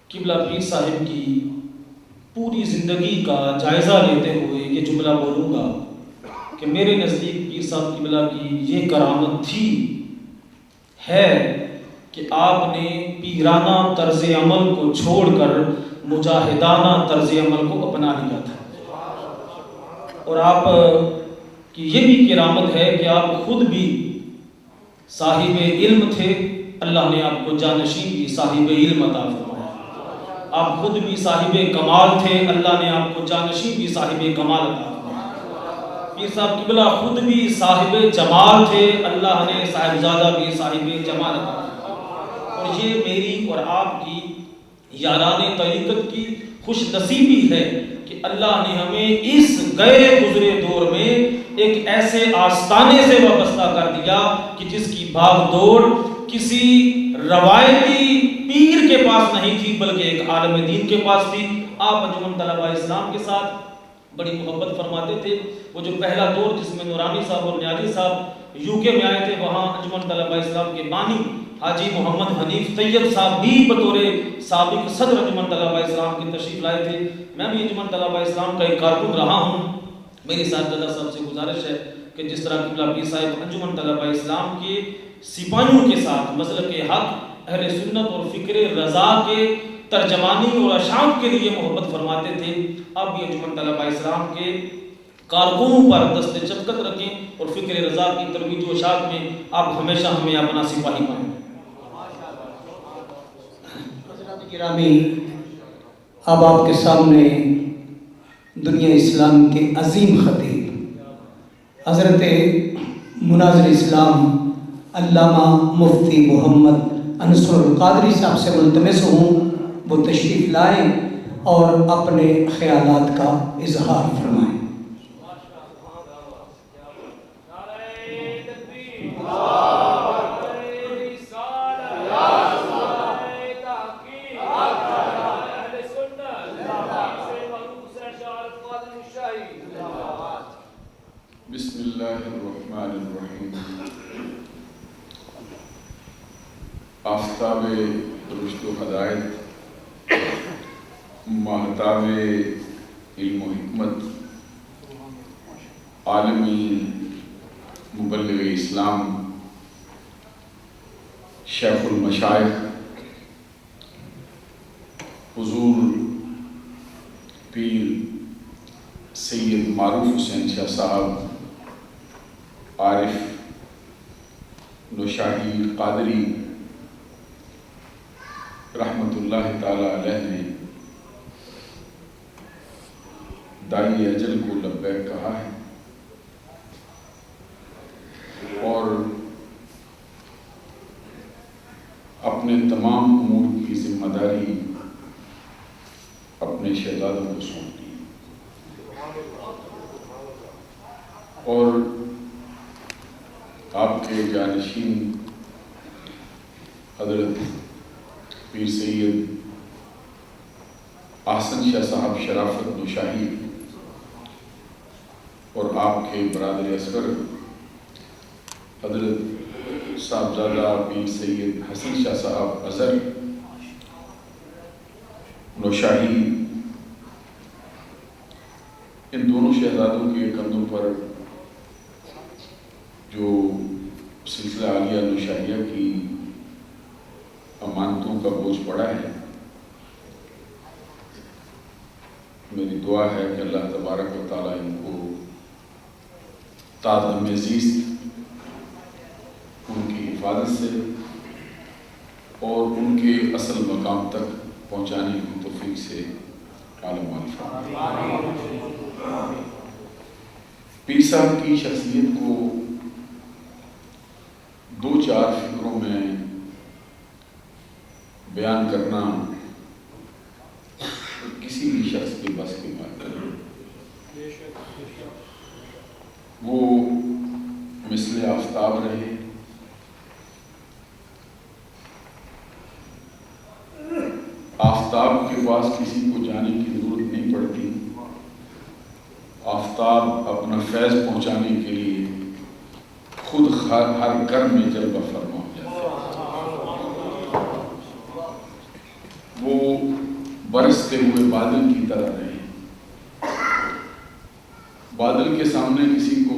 قبلہ پیر صاحب کی پوری زندگی کا جائزہ لیتے ہوئے یہ جملہ بولوں گا کہ میرے نزدیک پیر صاحب قبلہ کی یہ کرامت تھی ہے کہ آپ نے پیرانہ طرز عمل کو چھوڑ کر مجاہدانہ طرز عمل کو اپنا لیا تھا، اور آپ کی یہ بھی کرامت ہے کہ آپ خود بھی صاحب علم تھے، اللہ نے آپ کو جانشین بھی صاحب علم عطا فرمایا۔ آپ خود بھی صاحب کمال تھے، اللہ نے آپ کو جانشین بھی صاحب کمال عطا فرمایا۔ پیر صاحب قبلہ خود بھی صاحب جمال تھے، اللہ نے صاحبزادہ بھی صاحب جمال عطا فرمایا۔ اور یہ میری اور آپ کی یاران طریقت کی خوش نصیبی ہے کہ اللہ نے ہمیں اس گئے گزرے دور میں ایک ایسے آستانے سے وابستہ کر دیا کہ جس کی بھاگ دوڑ کسی روایتی پیر کے پاس نہیں تھی بلکہ ایک عالم دین کے پاس تھی۔ آپ انجمن طلباء اسلام کے ساتھ بڑی محبت فرماتے تھے۔ وہ جو پہلا دور جس میں نورانی صاحب اور نیازی صاحب UK میں آئے تھے، وہاں انجمن طلباء اسلام کے بانی حاجی محمد حنیف طیب صاحب بھی بطور سابق صدر انجمن طلباء اسلام کی تشریف لائے تھے۔ میں بھی انجمن طلباء اسلام کا ایک کارکن رہا ہوں۔ میری صاحبزادہ صاحب سے گزارش ہے کہ جس طرح قبلہ پیر صاحب انجمن طلباء اسلام کے سپاہیوں کے ساتھ مسلک حق، اہل سنت اور فکر رضا کے ترجمانی اور اشاعت کے لیے محبت فرماتے تھے، اب بھی انجمن طلباء اسلام کے کارکنوں پر دست چفقت رکھیں اور فکر رضا کی ترویج و اشاعت میں آپ ہمیشہ ہمیں اپنا سپاہی بنیں۔ حضرات گرامی، اب آپ کے سامنے دنیا اسلام کے عظیم خطیب حضرت مناظر اسلام علامہ مفتی محمد انصر القادری صاحب سے ملتمس ہوں وہ تشریف لائیں اور اپنے خیالات کا اظہار فرمائیں۔ بسم اللہ الرحمن الرحیم۔ آفتاب رشد و ہدایت، ماہتاب علم و حکمت، عالمی مبلغ اسلام، شیخ المشائخ حضور پیر سید معروف حسین شاہ صاحب عارف نوشاہی قادری رحمت اللہ تعالی علیہ نے دائی اجل کو لبیک کہا ہے اور اپنے تمام امور کی ذمہ داری اپنے شہزادوں کو سونپ دی اور آپ کے جانشین حضرت پیر سید احسن شاہ صاحب شرافت نوشاہی اور آپ کے برادر اصغر حضرت صاحبزادہ پیر سید حسن شاہ صاحب اظہر نوشاہی، ان دونوں شہزادوں کے کندھوں پر جو سلسلہ عالیہ نوشاہیہ کی امانتوں کا بوجھ پڑا ہے، میری دعا ہے کہ اللہ تبارک و تعالیٰ ان کو تعظیم زیست ان کی حفاظت سے اور ان کے اصل مقام تک پہنچانے کی توفیق سے عالم فرمائے۔ پیر صاحب کی شخصیت کو دو چار فکروں میں بیان کرنا کسی بھی شخص کے بس کی بات ہے۔ وہ مثل آفتاب رہے، آفتاب کے پاس کسی کو جانے کی ضرورت نہیں پڑتی، آفتاب اپنا فیض پہنچانے کے لیے ہر گھر میں جلوہ فرما ہو جاتے ہیں، وہ برستے ہوئے بادل کی طرح رہے۔ بادل کے سامنے کسی کو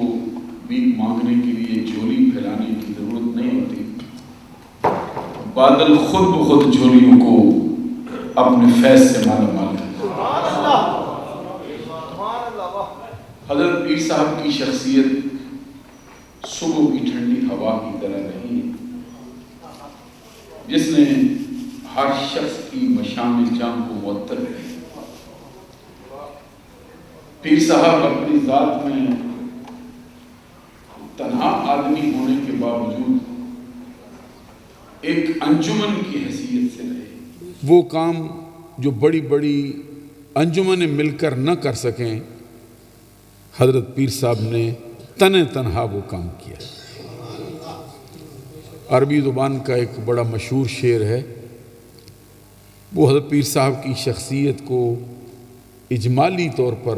بھیک مانگنے کے لیے جھولی پھیلانے کی ضرورت نہیں ہوتی، بادل خود بخود جھولیوں کو اپنے فیض سے مالا مال کرتے۔ حضرت پیر صاحب کی شخصیت صبح کی ٹھنڈی ہوا کی طرح رہی، جس نے ہر شخص کی مشام جان کو معطر کی۔ پیر صاحب اپنی ذات میں تنہا آدمی ہونے کے باوجود ایک انجمن کی حیثیت سے رہے۔ وہ کام جو بڑی بڑی انجمنیں مل کر نہ کر سکیں، حضرت پیر صاحب نے تنہا وہ کام کیا۔ عربی زبان کا ایک بڑا مشہور شعر ہے، وہ حضرت پیر صاحب کی شخصیت کو اجمالی طور پر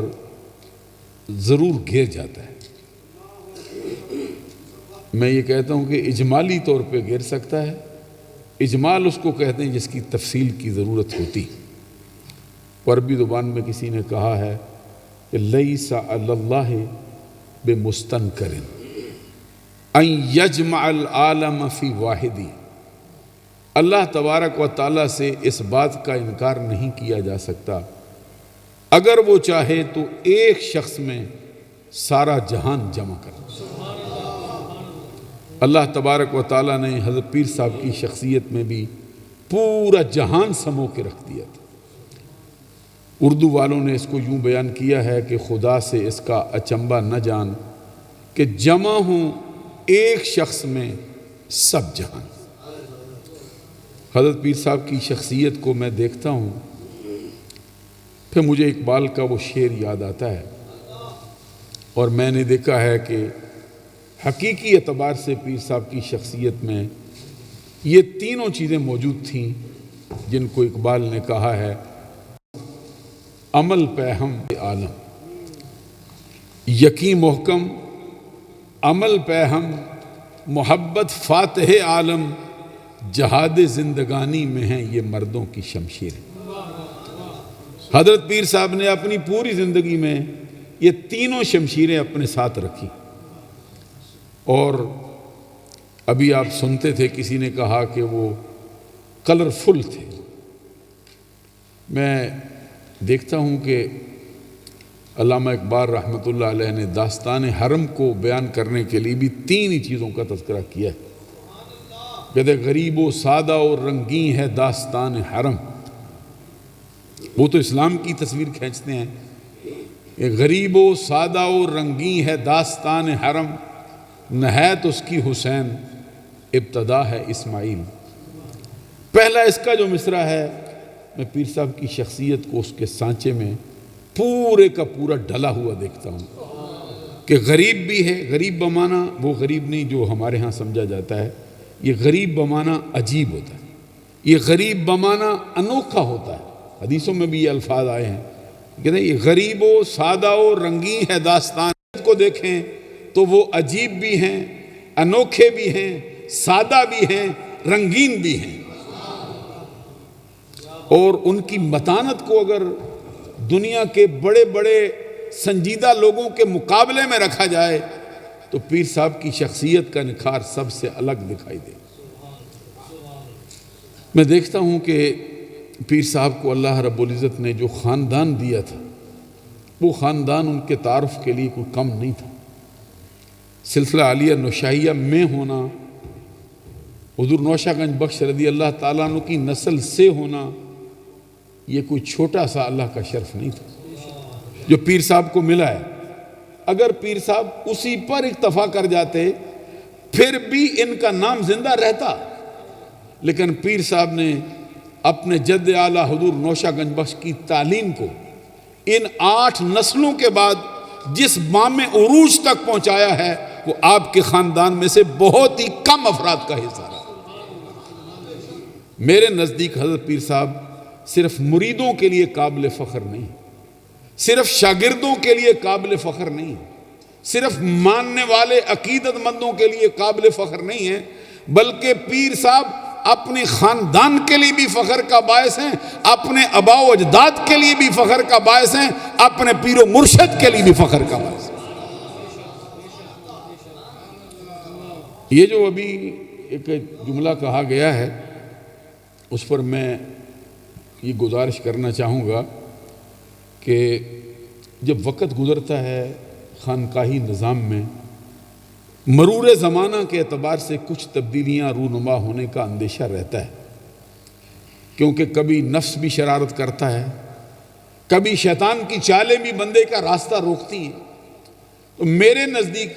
ضرور گھیر جاتا ہے۔ میں یہ کہتا ہوں کہ اجمالی طور پہ گھیر سکتا ہے۔ اجمال اس کو کہتے ہیں جس کی تفصیل کی ضرورت ہوتی۔ عربی زبان میں کسی نے کہا ہے کہ لیس علی اللہ بمستنکر ان یجمع العالم فی واحدی، اللہ تبارک و تعالیٰ سے اس بات کا انکار نہیں کیا جا سکتا، اگر وہ چاہے تو ایک شخص میں سارا جہان جمع کر۔ اللہ تبارک و تعالیٰ نے حضرت پیر صاحب کی شخصیت میں بھی پورا جہان سمو کے رکھ دیا تھا۔ اردو والوں نے اس کو یوں بیان کیا ہے کہ خدا سے اس کا اچنبا نہ جان کہ جمع ہوں ایک شخص میں سب جہان۔ حضرت پیر صاحب کی شخصیت کو میں دیکھتا ہوں، پھر مجھے اقبال کا وہ شعر یاد آتا ہے، اور میں نے دیکھا ہے کہ حقیقی اعتبار سے پیر صاحب کی شخصیت میں یہ تینوں چیزیں موجود تھیں جن کو اقبال نے کہا ہے عمل پہ ہم عالم، یقین محکم عمل پہ ہم محبت فاتح عالم، جہاد زندگانی میں ہیں یہ مردوں کی شمشیر۔ حضرت پیر صاحب نے اپنی پوری زندگی میں یہ تینوں شمشیریں اپنے ساتھ رکھی۔ اور ابھی آپ سنتے تھے کسی نے کہا کہ وہ کلرفل تھے۔ میں دیکھتا ہوں کہ علامہ اقبال رحمۃ اللہ علیہ نے داستان حرم کو بیان کرنے کے لیے بھی تین ہی چیزوں کا تذکرہ کیا ہے۔ کہتے غریب و سادہ اور رنگین ہے داستان حرم۔ وہ تو اسلام کی تصویر کھینچتے ہیں کہ غریب و سادہ اور رنگین ہے داستان حرم، نہایت اس کی حسین ابتدا ہے اسماعیل۔ پہلا اس کا جو مصرع ہے، میں پیر صاحب کی شخصیت کو اس کے سانچے میں پورے کا پورا ڈلا ہوا دیکھتا ہوں کہ غریب بھی ہے۔ غریب بمانا وہ غریب نہیں جو ہمارے ہاں سمجھا جاتا ہے، یہ غریب بمانا عجیب ہوتا ہے، یہ غریب بمانا انوکھا ہوتا ہے۔ حدیثوں میں بھی یہ الفاظ آئے ہیں، کہتے ہیں یہ غریب و سادہ و رنگین ہے داستان کو دیکھیں تو وہ عجیب بھی ہیں، انوکھے بھی ہیں، سادہ بھی ہیں، رنگین بھی ہیں۔ اور ان کی متانت کو اگر دنیا کے بڑے بڑے سنجیدہ لوگوں کے مقابلے میں رکھا جائے تو پیر صاحب کی شخصیت کا نکھار سب سے الگ دکھائی دے۔ میں دیکھتا ہوں کہ پیر صاحب کو اللہ رب العزت نے جو خاندان دیا تھا، وہ خاندان ان کے تعارف کے لیے کوئی کم نہیں تھا۔ سلسلہ عالیہ نوشاہیہ میں ہونا، حضور نوشہ گنج بخش رضی اللہ تعالیٰ عنہ کی نسل سے ہونا، یہ کوئی چھوٹا سا اللہ کا شرف نہیں تھا جو پیر صاحب کو ملا ہے۔ اگر پیر صاحب اسی پر اکتفا کر جاتے پھر بھی ان کا نام زندہ رہتا، لیکن پیر صاحب نے اپنے جد اعلیٰ حضور نوشہ گنج بخش کی تعلیم کو ان 8 نسلوں کے بعد جس مام عروج تک پہنچایا ہے، وہ آپ کے خاندان میں سے بہت ہی کم افراد کا حصہ رہا۔ میرے نزدیک حضرت پیر صاحب صرف مریدوں کے لیے قابل فخر نہیں، صرف شاگردوں کے لیے قابل فخر نہیں، صرف ماننے والے عقیدت مندوں کے لیے قابل فخر نہیں ہیں، بلکہ پیر صاحب اپنے خاندان کے لیے بھی فخر کا باعث ہیں، اپنے آباء و اجداد کے لیے بھی فخر کا باعث ہیں، اپنے پیر و مرشد کے لیے بھی فخر کا باعث ہیں۔ یہ جو ابھی ایک جملہ کہا گیا ہے اس پر میں یہ گزارش کرنا چاہوں گا کہ جب وقت گزرتا ہے خانقاہی نظام میں، مرور زمانہ کے اعتبار سے کچھ تبدیلیاں رونما ہونے کا اندیشہ رہتا ہے، کیونکہ کبھی نفس بھی شرارت کرتا ہے، کبھی شیطان کی چالیں بھی بندے کا راستہ روکتی ہیں۔ تو میرے نزدیک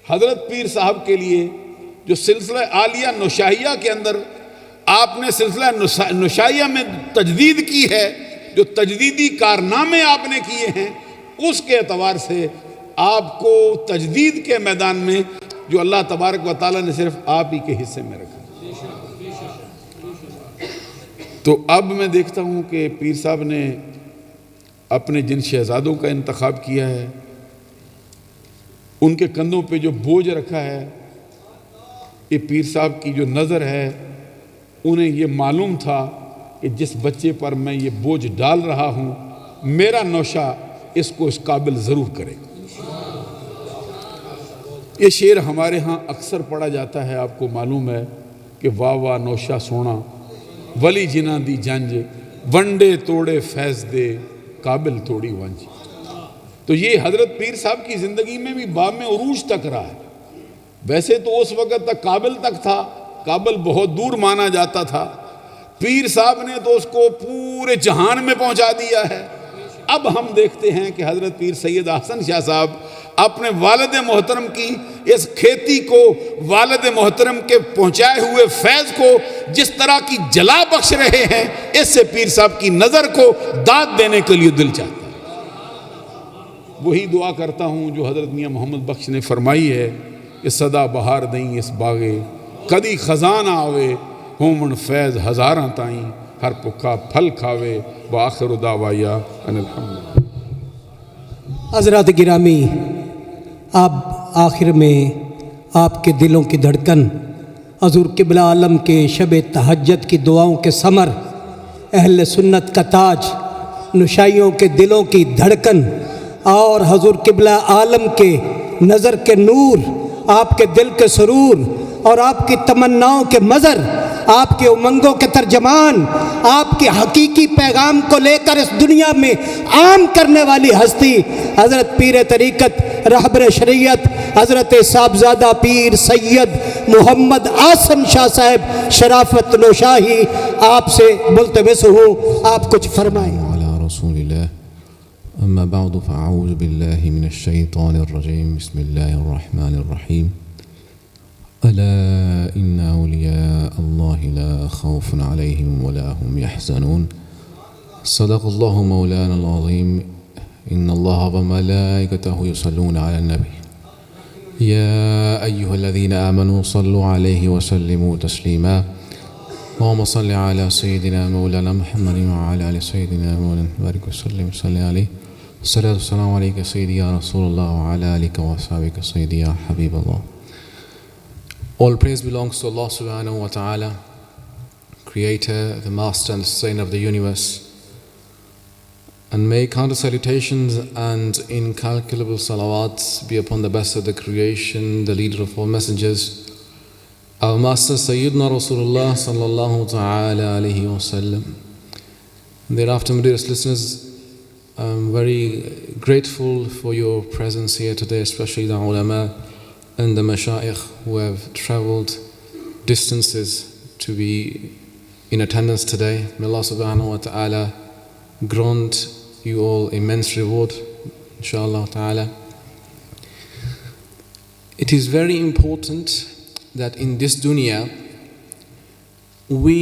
حضرت پیر صاحب کے لیے جو سلسلہ عالیہ نوشاہیہ کے اندر آپ نے سلسلہ نوشاہیہ میں تجدید کی ہے، جو تجدیدی کارنامے آپ نے کیے ہیں، اس کے اعتبار سے آپ کو تجدید کے میدان میں جو اللہ تبارک و تعالیٰ نے صرف آپ ہی کے حصے میں رکھا۔ تو اب میں دیکھتا ہوں کہ پیر صاحب نے اپنے جن شہزادوں کا انتخاب کیا ہے، ان کے کندھوں پہ جو بوجھ رکھا ہے، یہ پیر صاحب کی جو نظر ہے، انہیں یہ معلوم تھا کہ جس بچے پر میں یہ بوجھ ڈال رہا ہوں، میرا نوشہ اس کو اس قابل ضرور کرے۔ یہ شعر ہمارے ہاں اکثر پڑھا جاتا ہے، آپ کو معلوم ہے کہ واہ واہ نوشہ سونا ولی جنہ دی جنج، ونڈے توڑے فیض دے قابل توڑی ونج۔ تو یہ حضرت پیر صاحب کی زندگی میں بھی بام عروج تک رہا ہے۔ ویسے تو اس وقت تک کابل تک تھا، کابل بہت دور مانا جاتا تھا، پیر صاحب نے تو اس کو پورے جہان میں پہنچا دیا ہے۔ اب ہم دیکھتے ہیں کہ حضرت پیر سید احسن شاہ صاحب اپنے والد محترم کی اس کھیتی کو، والد محترم کے پہنچائے ہوئے فیض کو جس طرح کی جلا بخش رہے ہیں، اس سے پیر صاحب کی نظر کو داد دینے کے لیے دل چاہتا ہے۔ وہی دعا کرتا ہوں جو حضرت میاں محمد بخش نے فرمائی ہے کہ صدا بہار دیں اس باغے، کدی خزان آوے، ہومن فیض ہزاراں تائیں، ہر پکا پھل کھاوے، وآخر دعوایا ان الحمد۔ حضرات گرامی، اب آخر میں آپ کے دلوں کی دھڑکن، حضور قبلہ عالم کے شب تہجد کی دعاؤں کے ثمر، اہل سنت کا تاج، نشائیوں کے دلوں کی دھڑکن، اور حضور قبلہ عالم کے نظر کے نور، آپ کے دل کے سرور اور آپ کی تمناؤں کے مظہر، آپ کے امنگوں کے ترجمان، آپ کے حقیقی پیغام کو لے کر اس دنیا میں عام کرنے والی ہستی حضرت پیر طریقت رہبر شریعت حضرت صاحبزادہ پیر سید محمد آسن شاہ صاحب شرافت نوشاہی، آپ سے ملتمس ہوں آپ کچھ فرمائیں۔ علی رسول اللہ، اما بعد فاعوذ باللہ من الشیطان الرجیم، بسم اللہ الرحمن الرحیم۔ ألا إن أولياء الله لا خوف عليهم ولا هم يحزنون، صدق الله مولانا العظيم۔ إن الله وملائكته يصلون على النبي يا أيها الذين آمنوا صلوا عليه وسلموا تسليما، اللهم صل على سيدنا مولانا محمد وعلى آل سيدنا مولانا بارك وسلم وصل عليه، الصلاة والسلام عليك سيدي يا رسول الله وعلى آلك وأصحابك سيدي يا حبيب الله۔ All praise belongs to Allah subhanahu wa ta'ala, Creator, the Master and Sustainer of the universe. And may countless salutations and incalculable salawats be upon the best of the creation, the leader of all messengers, our Master Sayyidina Rasulullah sallallahu ta'ala alayhi wa sallam. Thereafter, my dearest listeners, I'm very grateful for your presence here today, especially the ulama and the mashayikh who have traveled distances to be in attendance today. May Allah subhanahu wa ta'ala grant you all immense reward, inshallah ta'ala. It is very important that in this dunya we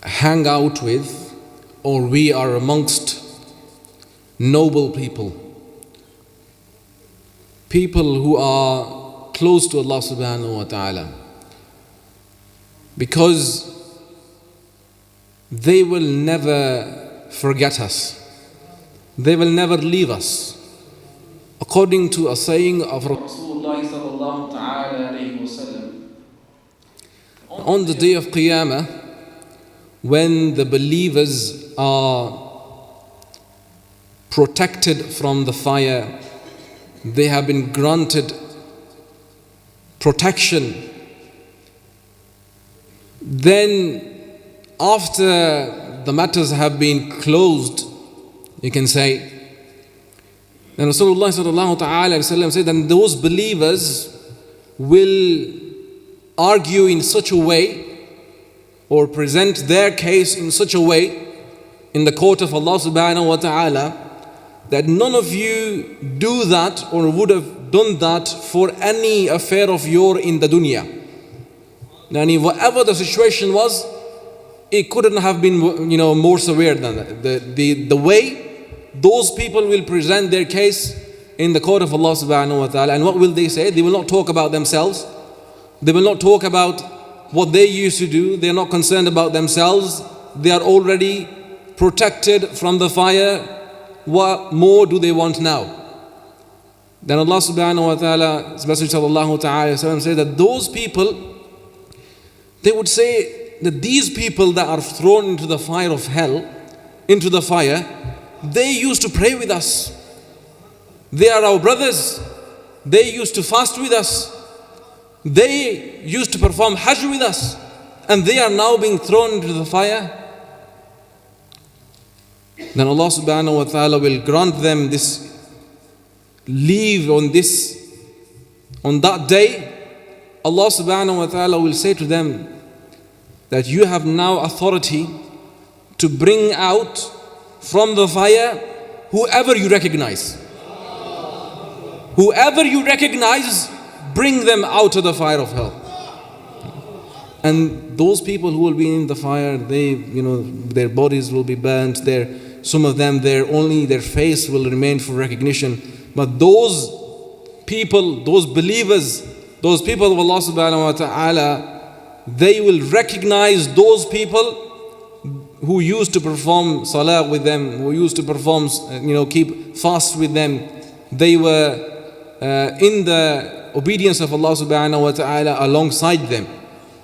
hang out with, or we are amongst noble people, people who are close to Allah subhanahu wa ta'ala, because they will never forget us. they will never leave us. According to a saying of Rasulullah sallallahu ta'ala alayhi wa sallam, on the day of Qiyamah, when the believers are protected from the fire, they have been granted protection. Then after the matters have been closed, you can say, then Rasulullah sallallahu ta'ala wasallam said, and those believers will argue in such a way or present their case in such a way in the court of Allah subhanahu wa ta'ala that none of you do that or would have done that for any affair of yours in the dunya. Yani whatever the situation was, it couldn't have been more severe than that. The way those people will present their case in the court of Allah subhanahu wa ta'ala, and what will they say? They will not talk about themselves. They will not talk about what they used to do. They are not concerned about themselves. They are already protected from the fire. What more do they want now? Then Allah subhanahu wa ta'ala, His Messenger sallallahu ta'ala said that those people, they would say that these people that are thrown into the fire of hell, into the fire, they used to pray with us. They are our brothers. They used to fast with us. They used to perform Hajj with us. And they are now being thrown into the fire. Then Allah subhanahu wa ta'ala will grant them this leave on that day. Allah subhanahu wa ta'ala will say to them that you have now authority to bring out from the fire whoever you recognize. Whoever you recognize, bring them out of the fire of hell. And those people who will be in the fire, their bodies will be burnt. Some of them, only their face will remain for recognition. But those people, those believers, those people of Allah subhanahu wa ta'ala, they will recognize those people who used to perform salah with them, who used to perform, keep fast with them. They were in the obedience of Allah subhanahu wa ta'ala alongside them.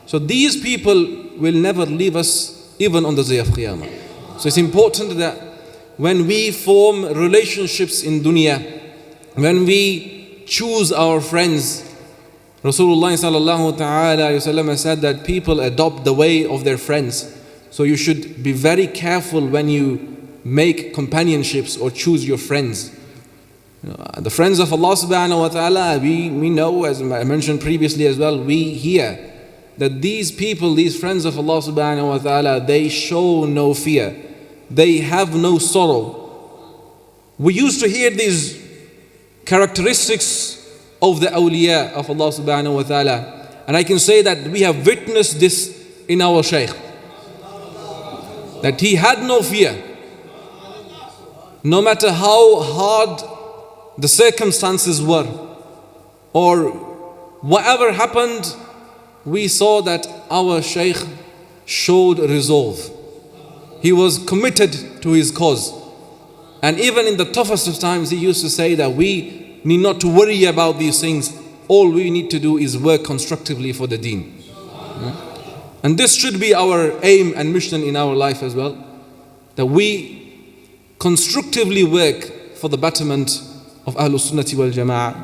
So these people will never leave us even on the day of Qiyamah. So it's important that when we form relationships in dunya, when we choose our friends, Rasulullah sallallahu ta'ala wasallam said that people adopt the way of their friends. So you should be very careful when you make companionships or choose your friends. The friends of Allah subhanahu wa ta'ala, we know, as I mentioned previously as well, we hear that these people, these friends of Allah subhanahu wa ta'ala, they show no fear. They have no sorrow. We used to hear these characteristics of the awliya of Allah subhanahu wa ta'ala. And I can say that we have witnessed this in our Shaykh. That he had no fear. No matter how hard the circumstances were, or whatever happened, we saw that our Shaykh showed resolve. He was committed to his cause. And even in the toughest of times, he used to say that we need not to worry about these things. All we need to do is work constructively for the deen. And this should be our aim and mission in our life as well. That we constructively work for the betterment of Ahlus Sunnati wal Jama'ah,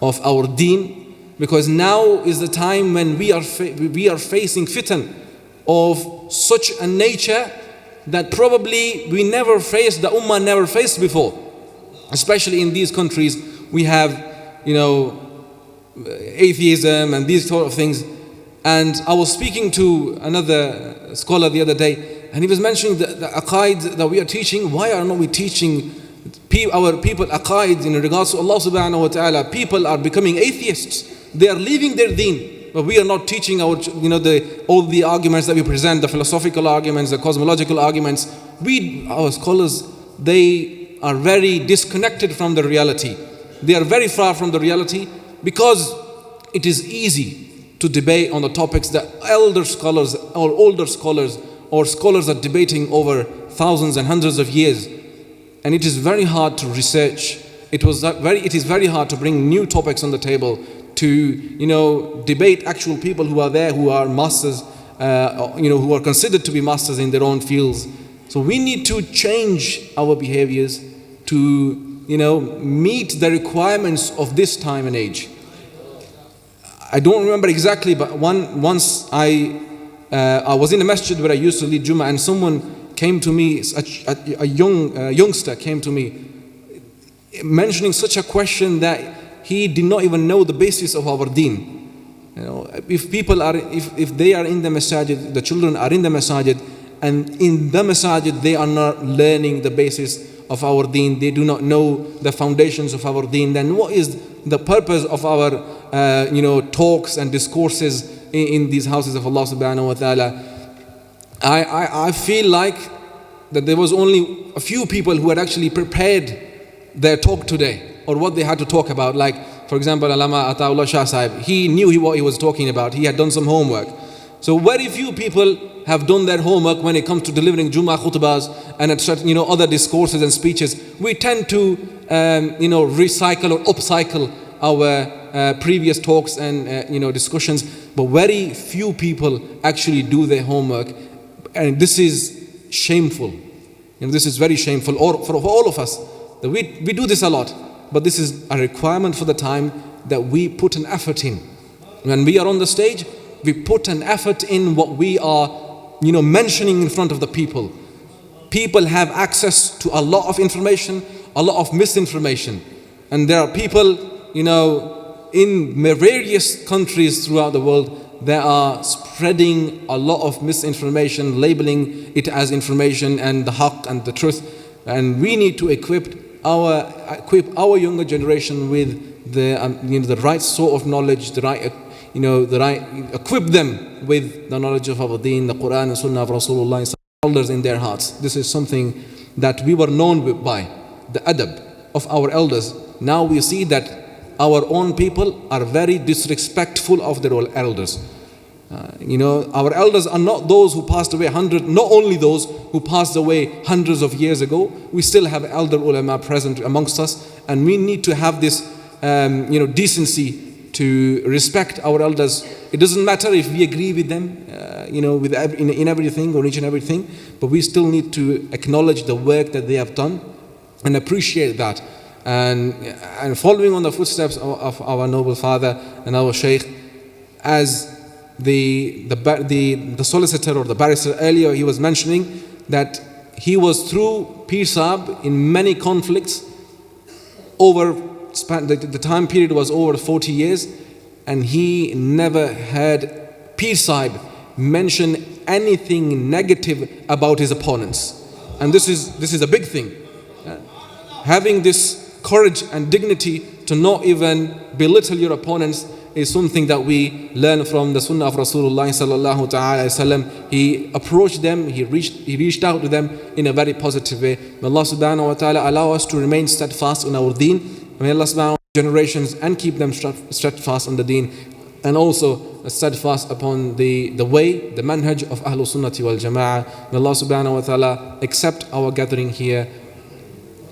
of our deen. Because now is the time when we are facing fitan of such a nature that probably we never faced, the ummah never faced before. Especially in these countries, we have, atheism and these sort of things. And I was speaking to another scholar the other day, and he was mentioning the aqaid that we are teaching. Why are not we teaching our people aqaid in regards to Allah subhanahu wa ta'ala? People are becoming atheists. They are leaving their deen. But we are not teaching all the arguments that we present, the philosophical arguments, the cosmological arguments. Our scholars, they are very disconnected from the reality. They are very far from the reality because it is easy to debate on the topics that elder scholars or older scholars or scholars are debating over thousands and hundreds of years. and it is very hard to research. It is very hard to bring new topics on the table, to debate actual people who are there, who are masters, who are considered to be masters in their own fields. So we need to change our behaviors to meet the requirements of this time and age. I don't remember exactly, but once I was in a masjid where I used to lead Jummah, and someone came to me, a youngster came to me, mentioning such a question that he did not even know the basis of our deen. If they are in the masajid, the children are in the masajid, and in the masajid they are not learning the basis of our deen, they do not know the foundations of our deen, then what is the purpose of our talks and discourses in these houses of Allah subhanahu wa ta'ala? I feel like that there was only a few people who had actually prepared their talk today, or what they had to talk about. Like, for example, Allama Ataullah Shah Sahib, he knew what he was talking about. He had done some homework. So very few people have done their homework when it comes to delivering Jummah khutbahs and other discourses and speeches. We tend to recycle or upcycle our previous talks and discussions, but very few people actually do their homework, and this is shameful. This is very shameful, or for all of us. We do this a lot, but this is a requirement for the time that we put an effort in. When we are on the stage, we put an effort in what we are mentioning in front of the people. People have access to a lot of information, a lot of misinformation, and there are people in various countries throughout the world that are spreading a lot of misinformation, labeling it as information and the haqq and the truth. And we need to equip our younger generation with the right sort of knowledge, equip them with the knowledge of our deen, the Quran and Sunnah of Rasulullah, elders in their hearts. This is something that we were known by, the adab of our elders. Now we see that our own people are very disrespectful of their own elders. Our elders are not those who passed away not only those who passed away hundreds of years ago. We still have elder ulama present amongst us, and we need to have this decency to respect our elders. It doesn't matter if we agree with them in everything or each and everything, but we still need to acknowledge the work that they have done and appreciate that. And following on the footsteps of our noble father and our Shaykh, as the solicitor or the barrister earlier, he was mentioning that he was through Pir Sahib in many conflicts the time period was over 40 years, and he never heard Pir Sahib mention anything negative about his opponents. And this is a big thing. Having this courage and dignity to not even belittle your opponents is something that we learn from the Sunnah of Rasulullah sallallahu ta'ala wasallam. He approached them, he reached out to them in a very positive way. May Allah subhanahu wa ta'ala allow us to remain steadfast in our deen. May Allah subhanahu wa ta'ala generations and keep them steadfast on the deen, and also steadfast upon the way, the manhaj of Ahlul Sunnati wal Jama'ah. May Allah subhanahu wa ta'ala accept our gathering here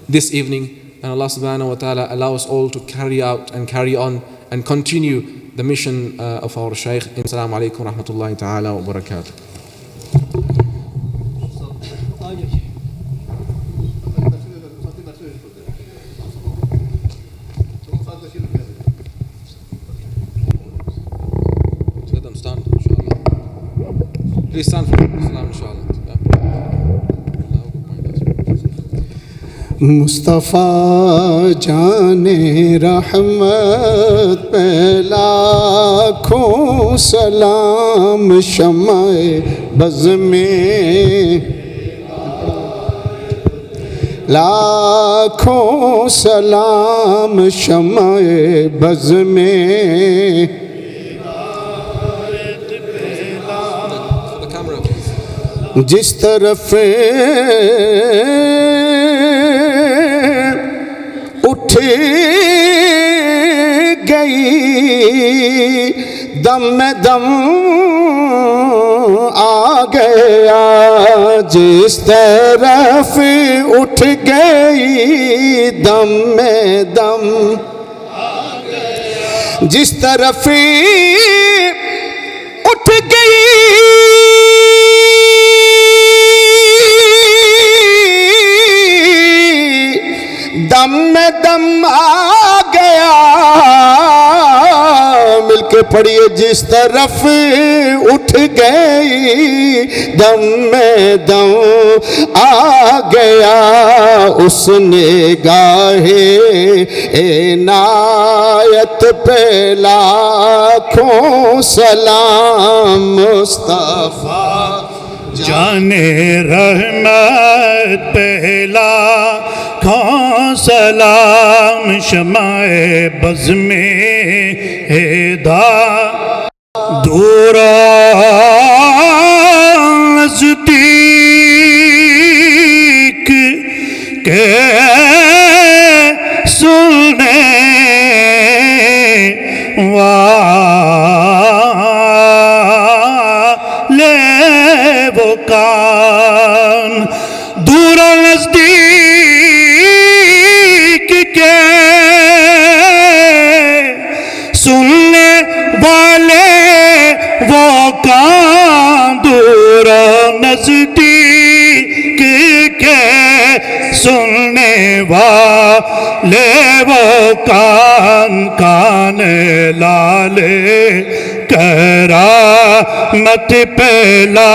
this evening, and Allah subhanahu wa ta'ala allow us all to carry out and carry on and continue the mission of our Shaykh. Assalamu alaikum wa rahmatullahi ta'ala wa barakatuh. Let them stand, inshallah. Please stand for Salam, inshallah. مصطفیٰ جان رحمت پہ لاکھوں سلام شمع بز میں لاکھوں سلام شمع بز میں جس طرف اٹھ گئی دم میں دم آ گیا جس طرف اٹھ گئی دم میں دم جس طرف اٹھ گئی دم میں دم آ گیا مل کے پڑھیے جس طرف اٹھ گئی دم میں دم آ گیا اس نگاہ عنایت پہ لاکھوں سلام مصطفیٰ جانے رحمت پہلا کھوں سلام شمع بز میں ہدا دور نزدیک کے سنے وہ کان دور نزدیک کے سننے والے وہ کان دور نزدیک کے سننے والے وہ کان کان لالے کرامت پہلا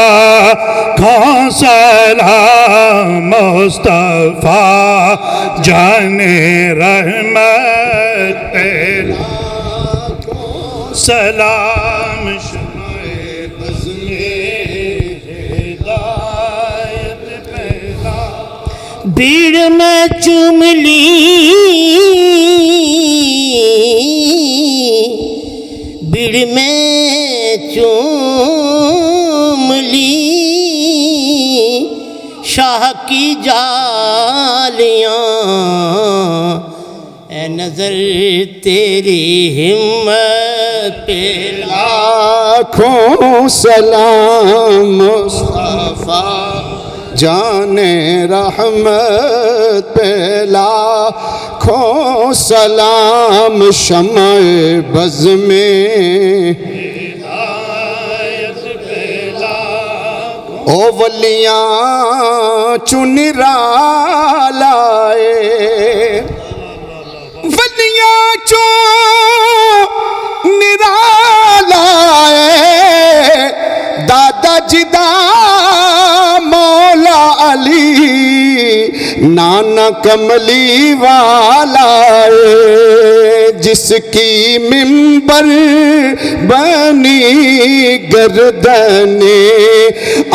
کھوں سلام مصطفیٰ جانے رحمت پہلا کھوں سلام شمع بز میں ہدایت پہلا بھیڑ میں چوم لی بھیڑ میں چوم لی شاہ کی جالیاں اے نظر تیری ہمت پہ لاکھوں سلام مصطفیٰ جانے رحمت پہ لاکھوں سلام شمع بز میں او ولیاں چنرا لائے ولیاں چنرا لائے دادا جدا مولا علی نانا کملی والا جس کی منبر بنی گردن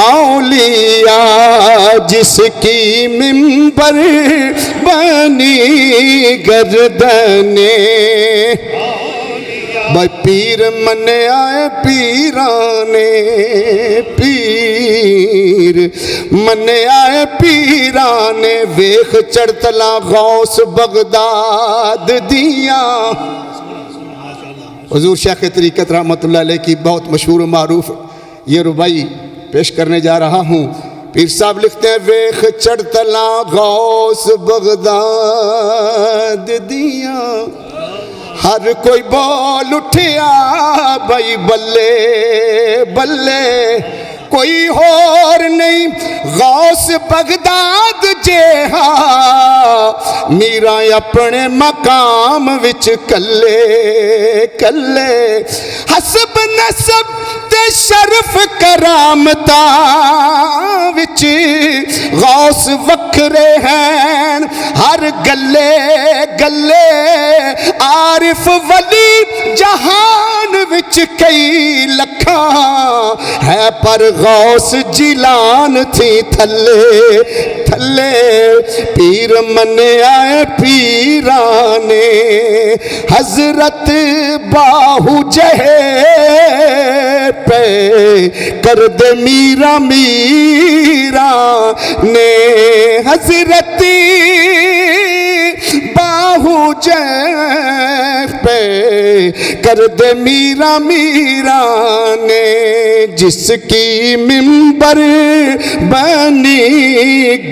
اولیاء جس کی منبر بنی گردن بھائی پیر من آئے پیرانے پیر من آئے پیرانے ویخ چڑتلا غوث بغداد دیاں حضور شیخ طریقت رحمت اللہ علیہ کی بہت مشہور و معروف یہ ربائی پیش کرنے جا رہا ہوں پیر صاحب لکھتے ہیں ویخ چڑتلا غوث بغداد دیاں ہر کوئی بول اٹھیا بھائی بلے بلے کوئی اور نہیں غوث بغداد جے ہاں میرا اپنے مقام وچ کلے کلے حسب نسب تے شرف کرامتا وچ غوث وکھرے ہیں ہر گلے گلے عارف ولی جہان وچ کئی لکھاں ہے پر غوث جیلان تھی تھلے تھلے پیر من آئے پیرانے حضرت باہو جہے پہ کر دے میرا میرا نے حضرت باہو جیف پہ کر دے میرا میرا نے، جس کی ممبر بنی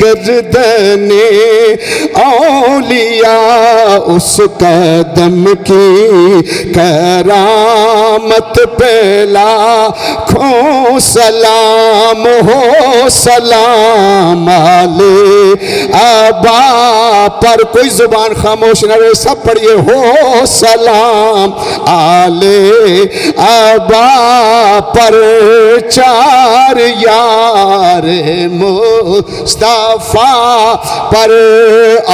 گردن اولیاء، اس قدم کی کرامت پہ لاکھوں سلام ہو، سلام علی ابا پر، کوئی زبان خاموش نہ رہے، سب پڑھئے، ہو سلام علی ابا پر، چار یار مصطفیٰ پر،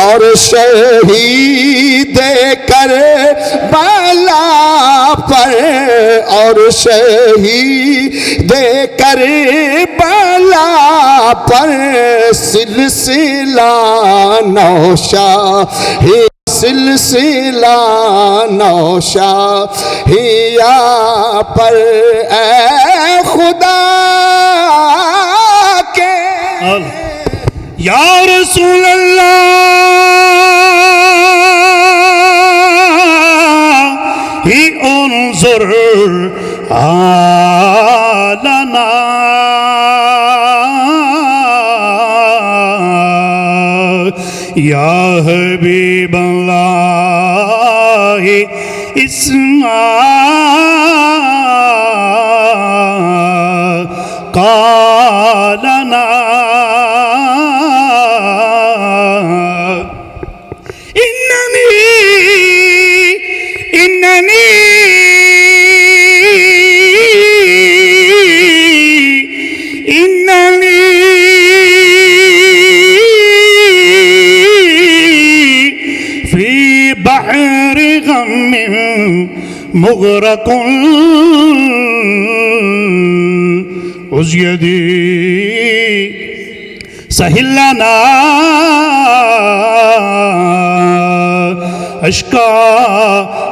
اور شہید کربلا پر، اور شہید کربلا پر، سلسلہ نوشاہی، سلسلہ نوشاہیہ پر، اے خدا کے یا رسول اللہ ہی انظر آلنا، یا حبیب اللہ اسمع قالنا، مغرق عزیدی سہل لنا اشکا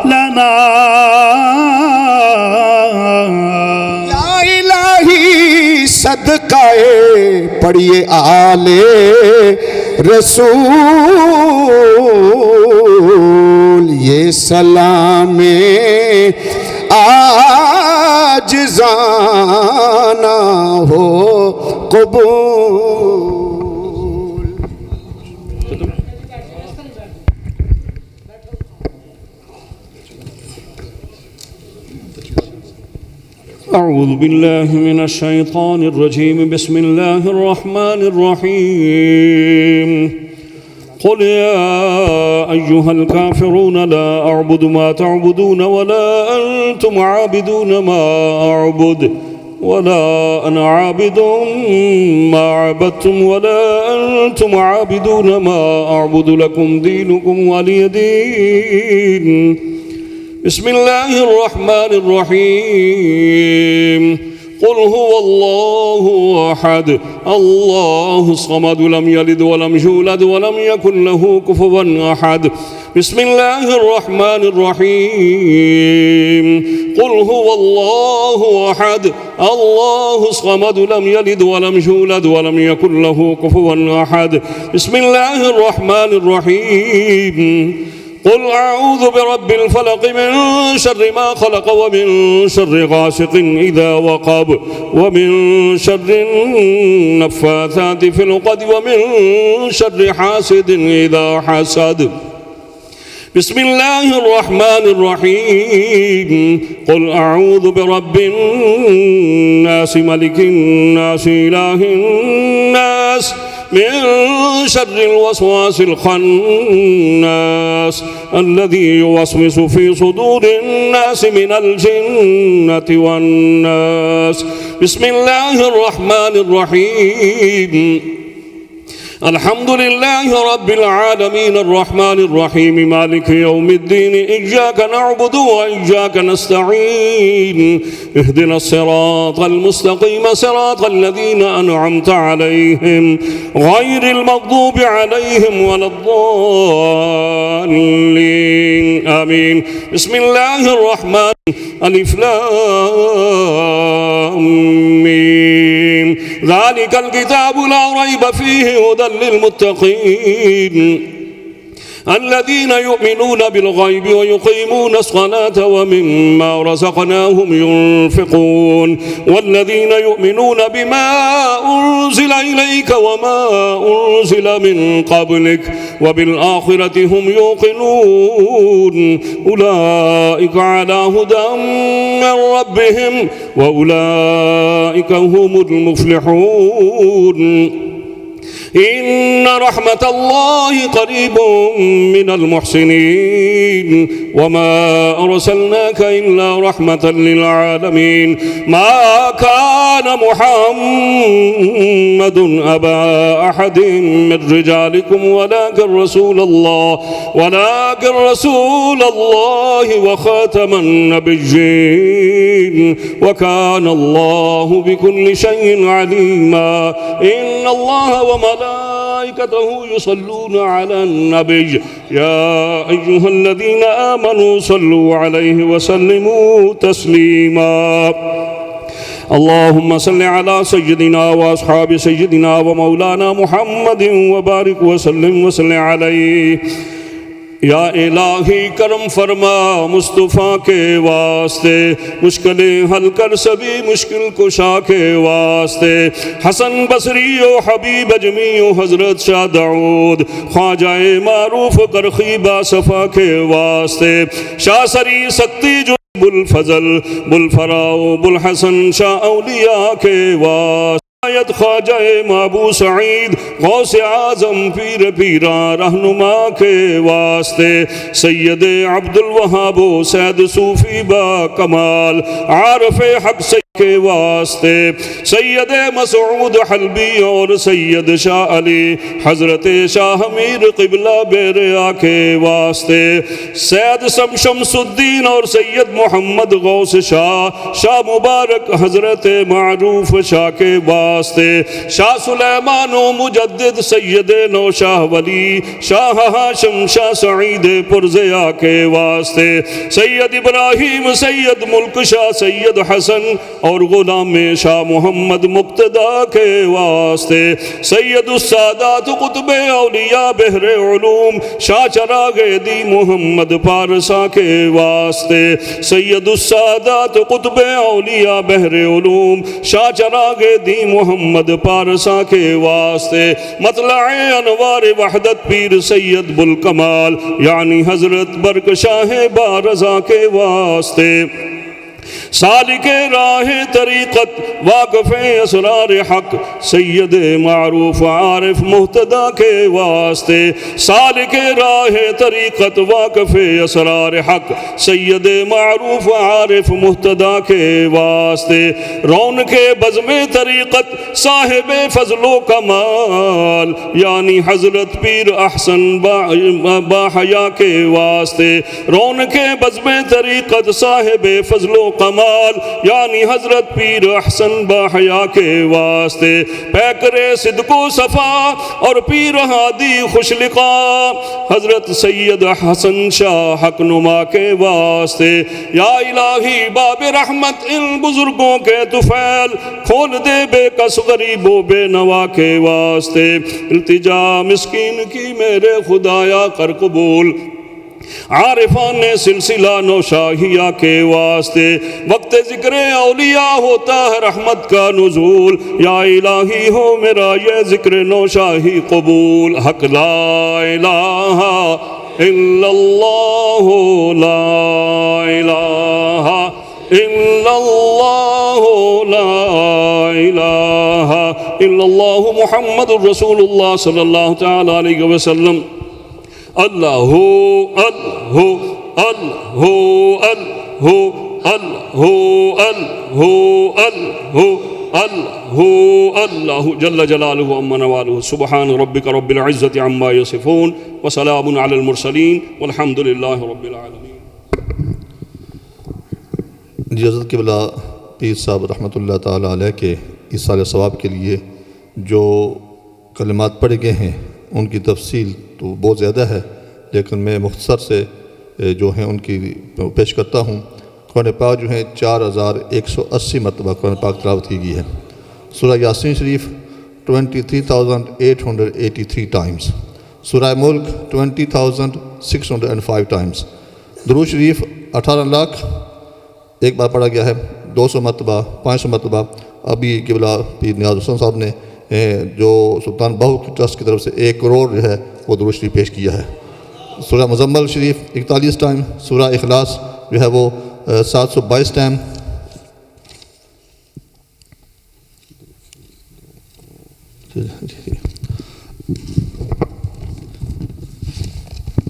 لنا، یا الہی صدقہ پڑھئے آل رسول، یہ سلام عاجزانہ ہو قبول۔ أعوذ بالله من الشيطان الرجيم، بسم الله الرحمن الرحيم، قل يا أيها الكافرون لا أعبد ما تعبدون ولا أنتم عابدون ما أعبد ولا أنا عابد ما عبدتم ولا أنتم عابدون ما أعبد، لكم دينكم ولي دين. بسم الله الرحمن الرحيم، قل هو الله أحد الله الصمد لم يلد ولم يولد ولم يكن له كفوا أحد. بسم الله الرحمن الرحيم، قل هو الله أحد الله الصمد لم يلد ولم يولد ولم يكن له كفوا أحد. بسم الله الرحمن الرحيم، قل أعوذ برب الفلق من شر ما خلق ومن شر غاسق إذا وقب ومن شر النفاثات في العقد ومن شر حاسد إذا حسد. بسم الله الرحمن الرحيم، قل أعوذ برب الناس ملك الناس إله الناس من شر الوسواس الخناس الذي يوسوس في صدور الناس من الجنة والناس. بسم الله الرحمن الرحيم، الحمد لله رب العالمين الرحمن الرحيم مالك يوم الدين، إياك نعبد وإياك نستعين، اهدنا الصراط المستقيم صراط الذين أنعمت عليهم غير المغضوب عليهم ولا الضالين آمين. بسم الله الرحمن الف لام ميم، ذلك الكتاب لا ريب فيه هدى للمتقين الذين يؤمنون بالغيب ويقيمون الصلاة ومما رزقناهم ينفقون والذين يؤمنون بما أنزل إليك وما أنزل من قبلك وبالآخرة هم يوقنون أولئك على هدى من ربهم وأولئك هم المفلحون إن رحمة الله قريب من المحسنين وما أرسلناك إلا رحمة للعالمين ما كان محمد أبا أحد من رجالكم ولكن رسول الله وخاتم النبيين وكان الله بكل شيء عليما إن الله وملائكته يصلون على النبي يا أيها الذين آمنوا صلوا عليه وسلموا تسليما اللهم صل على سيدنا وأصحاب سيدنا ومولانا محمد وبارك وسلم عليه یا الہی کرم فرما مصطفیٰ کے واسطے مشکلیں حل کر سبھی مشکل کشا کے واسطے حسن بصری و حبیب اجمی و حضرت شاہ داؤد خواجہ معروف کرخی با صفا کے واسطے شاہ سری سکتی جو بلفضل بلفراؤ بلحسن شاہ اولیاء کے واسطے خواجہ مابو سعید غوث اعظم پیر پیرا رہنما کے واسطے سید عبد الوہاب سید صوفی با کمال عارف حق سید کے واسطے سید مسعود حلبی اور سید شاہ علی حضرت شاہ امیر قبلہ بیریا کے واسطے سید شمس الدین اور سید محمد غوث شاہ مبارک حضرت معروف شاہ کے واسطے شاہ سلیمان و مجدد سید نو شاہ ولی شاہ ہاشم شاہ سعید پرزیا کے واسطے سید ابراہیم سید ملک شاہ سید حسن اور غلام شاہ محمد مقتدہ کے واسطے سید السادات قطب اولیاء بحر علوم شاہ چراغ دی محمد پارسا کے واسطے سید السادات قطب اولیاء بحر علوم شاہ چراغ دی محمد پارسا کے واسطے مطلع انوار وحدت پیر سید بلکمال یعنی حضرت برک شاہ بارزا کے واسطے سالک راہ طریقت واقف اسرار حق سید معروف عارف محتدہ کے واسطے سالک راہ طریقت واقف اسرار حق سید معروف عارف محتدہ کے واسطے رون کے بزم طریقت صاحب فضل و کمال یعنی حضرت پیر احسن باحیا کے واسطے رون کے بزم طریقت صاحب فضل و کمال یعنی حضرت پیر احسن باحیا کے واسطے پیکر صدق و صفا اور پیر ہادی خوش لقا حضرت سید حسن شاہ حق نما کے واسطے یا الہی باب رحمت ان بزرگوں کے طفیل کھول دے بے کس غریب و بے نوا کے واسطے التجا مسکین کی میرے خدایا کر قبول عارفان سلسلہ نوشاہیہ کے واسطے وقت ذکر اولیاء ہوتا ہے رحمت کا نزول یا الہی ہو میرا یہ ذکر نوشاہی قبول حق لا الہ الا اللہ لا الہ الا اللہ لا الہ الا اللہ محمد رسول اللہ صلی اللہ تعالی علیہ وسلم اللہ اللہ اللہ اللہ اللہ اللہ اللہ جل جلالہ عما نوالہ سبحان ربک رب العزت عما یصفون وسلام علی المرسلین والحمد للہ رب العالمین. جی حضرت قبلہ پیر صاحب رحمۃ اللہ تعالیٰ علیہ کے ایصال ثواب کے لیے جو کلمات پڑھے گئے ہیں ان کی تفصیل تو بہت زیادہ ہے لیکن میں مختصر سے جو ہیں ان کی پیش کرتا ہوں. قرآن پاک جو ہیں 4180 مرتبہ قرآن پاک تلاوت کی گئی ہے. سورہ یاسین شریف 23,883 ٹائمز. سورہ ملک 20,605 ٹائمز. درود شریف 18 لاکھ ایک بار پڑھا گیا ہے، 200 مرتبہ، 500 مرتبہ. ابھی قبلہ پیر نیاز حسن صاحب نے جو سلطان بہو کی ٹرسٹ کی طرف سے 1 کروڑ جو ہے وہ درود شریف پیش کیا ہے. سورہ مزمل شریف 41 ٹائم، سورہ اخلاص جو ہے وہ 722 ٹائم.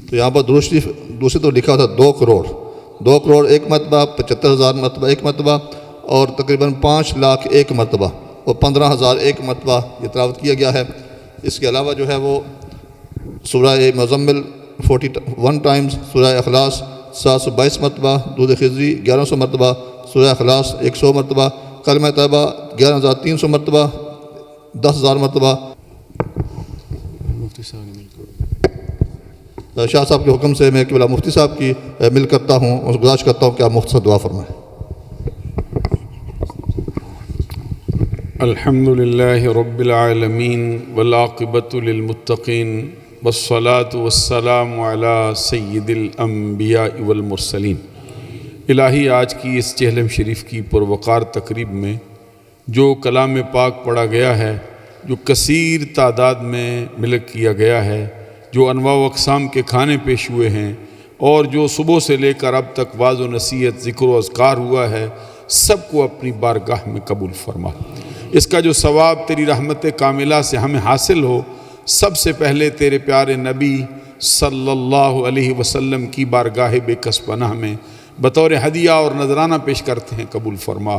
تو یہاں پر درود شریف دوسری تو لکھا تھا 2 کروڑ، 2 کروڑ 1 مرتبہ، 75,000 مرتبہ 1 مرتبہ، اور تقریباً 5 لاکھ 1 مرتبہ اور 15,000 1 مرتبہ یہ تلاوت کیا گیا ہے. اس کے علاوہ جو ہے وہ سورہ مزمل 41 ٹائمز، سورہ اخلاص 722 مرتبہ، درود خضری 1100 مرتبہ، سورہ اخلاص 100 مرتبہ، کلمہ طیبہ 11,300 مرتبہ، 10,000 مرتبہ. شاہ صاحب کے حکم سے میں قبلہ مفتی صاحب کی مل کرتا ہوں اور گزارش کرتا ہوں کہ آپ مختصر دعا فرمائیں. الحمد للہ رب العالمین والعاقبۃ للمتقین والصلاة والسلام علی سید الانبیاء والمرسلین. الہی آج کی اس چہلم شریف کی پروقار تقریب میں جو کلام پاک پڑھا گیا ہے، جو کثیر تعداد میں ملک کیا گیا ہے، جو انواع و اقسام کے کھانے پیش ہوئے ہیں، اور جو صبح سے لے کر اب تک واعظ و نصیحت، ذکر و اذکار ہوا ہے، سب کو اپنی بارگاہ میں قبول فرما. اس کا جو ثواب تیری رحمت کاملہ سے ہمیں حاصل ہو، سب سے پہلے تیرے پیارے نبی صلی اللہ علیہ وسلم کی بارگاہ بے کس پناہ میں بطور ہدیہ اور نذرانہ پیش کرتے ہیں، قبول فرما.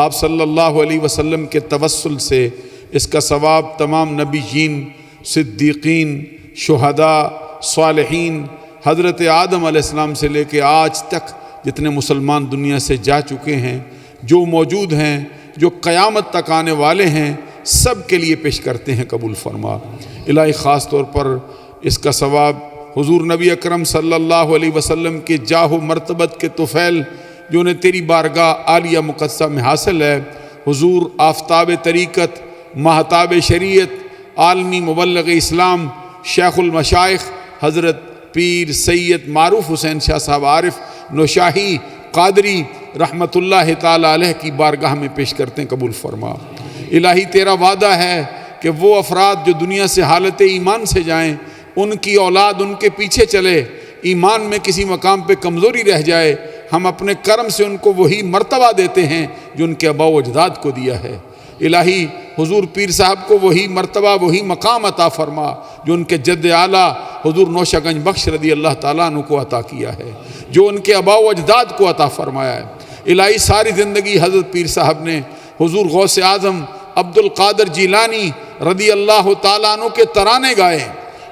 آپ صلی اللہ علیہ وسلم کے توسل سے اس کا ثواب تمام نبیین، صدیقین، شہداء، صالحین، حضرت آدم علیہ السلام سے لے کے آج تک جتنے مسلمان دنیا سے جا چکے ہیں، جو موجود ہیں، جو قیامت تک آنے والے ہیں، سب کے لیے پیش کرتے ہیں، قبول فرما. الہی خاص طور پر اس کا ثواب حضور نبی اکرم صلی اللہ علیہ وسلم کے جاہ و مرتبت کے طفیل جو انہیں تیری بارگاہ عالیہ مقدسہ میں حاصل ہے، حضور آفتاب طریقت، مہتاب شریعت، عالمی مبلغ اسلام، شیخ المشائخ حضرت پیر سید معروف حسین شاہ صاحب عارف نوشاہی قادری رحمۃ اللہ تعالی علیہ کی بارگاہ میں پیش کرتے ہیں، قبول فرما. الہی تیرا وعدہ ہے کہ وہ افراد جو دنیا سے حالت ایمان سے جائیں، ان کی اولاد ان کے پیچھے چلے، ایمان میں کسی مقام پہ کمزوری رہ جائے، ہم اپنے کرم سے ان کو وہی مرتبہ دیتے ہیں جو ان کے آباء و اجداد کو دیا ہے. الہی حضور پیر صاحب کو وہی مرتبہ، وہی مقام عطا فرما جو ان کے جد اعلیٰ حضور نوشہ گنج بخش رضی اللہ تعالیٰ عنہ کو عطا کیا ہے، جو ان کے آباء و اجداد کو عطا فرمایا ہے. الہی ساری زندگی حضرت پیر صاحب نے حضور غوث اعظم عبد القادر جیلانی رضی اللہ تعالیٰ عنہ کے ترانے گائے،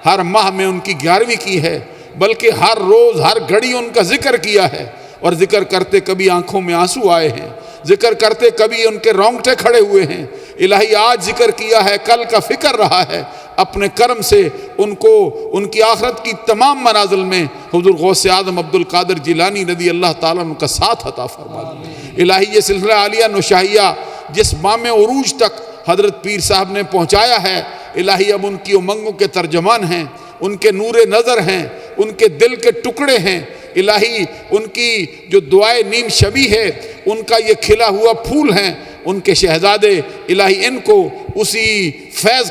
ہر ماہ میں ان کی 11ویں کی ہے، بلکہ ہر روز ہر گھڑی ان کا ذکر کیا ہے، اور ذکر کرتے کبھی آنکھوں میں آنسو آئے ہیں، ذکر کرتے کبھی ان کے رونگٹے کھڑے ہوئے ہیں. الہی آج ذکر کیا ہے، کل کا فکر رہا ہے، اپنے کرم سے ان کو ان کی آخرت کی تمام منازل میں حضور غوث اعظم عبد القادر جیلانی رضی اللہ تعالیٰ عنہ کا ساتھ عطا فرما دے. الہی یہ سلسلہ عالیہ نوشاہیہ جس مام عروج تک حضرت پیر صاحب نے پہنچایا ہے، الہی اب ان کی امنگوں کے ترجمان ہیں، ان کے نور نظر ہیں، ان کے دل کے ٹکڑے ہیں. الہی ان کی جو دعائے نیم شبی ہے، ان کا یہ کھلا ہوا پھول ہیں، ان کے شہزادے، الہی ان کو اسی فیض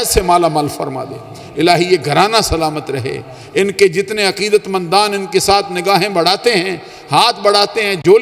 سے مالا مال فرما دے. الہی یہ گھرانہ سلامت رہے، ان کے جتنے عقیدت مندان ان کے ساتھ نگاہیں بڑھاتے ہیں، ہاتھ بڑھاتے ہیں، جو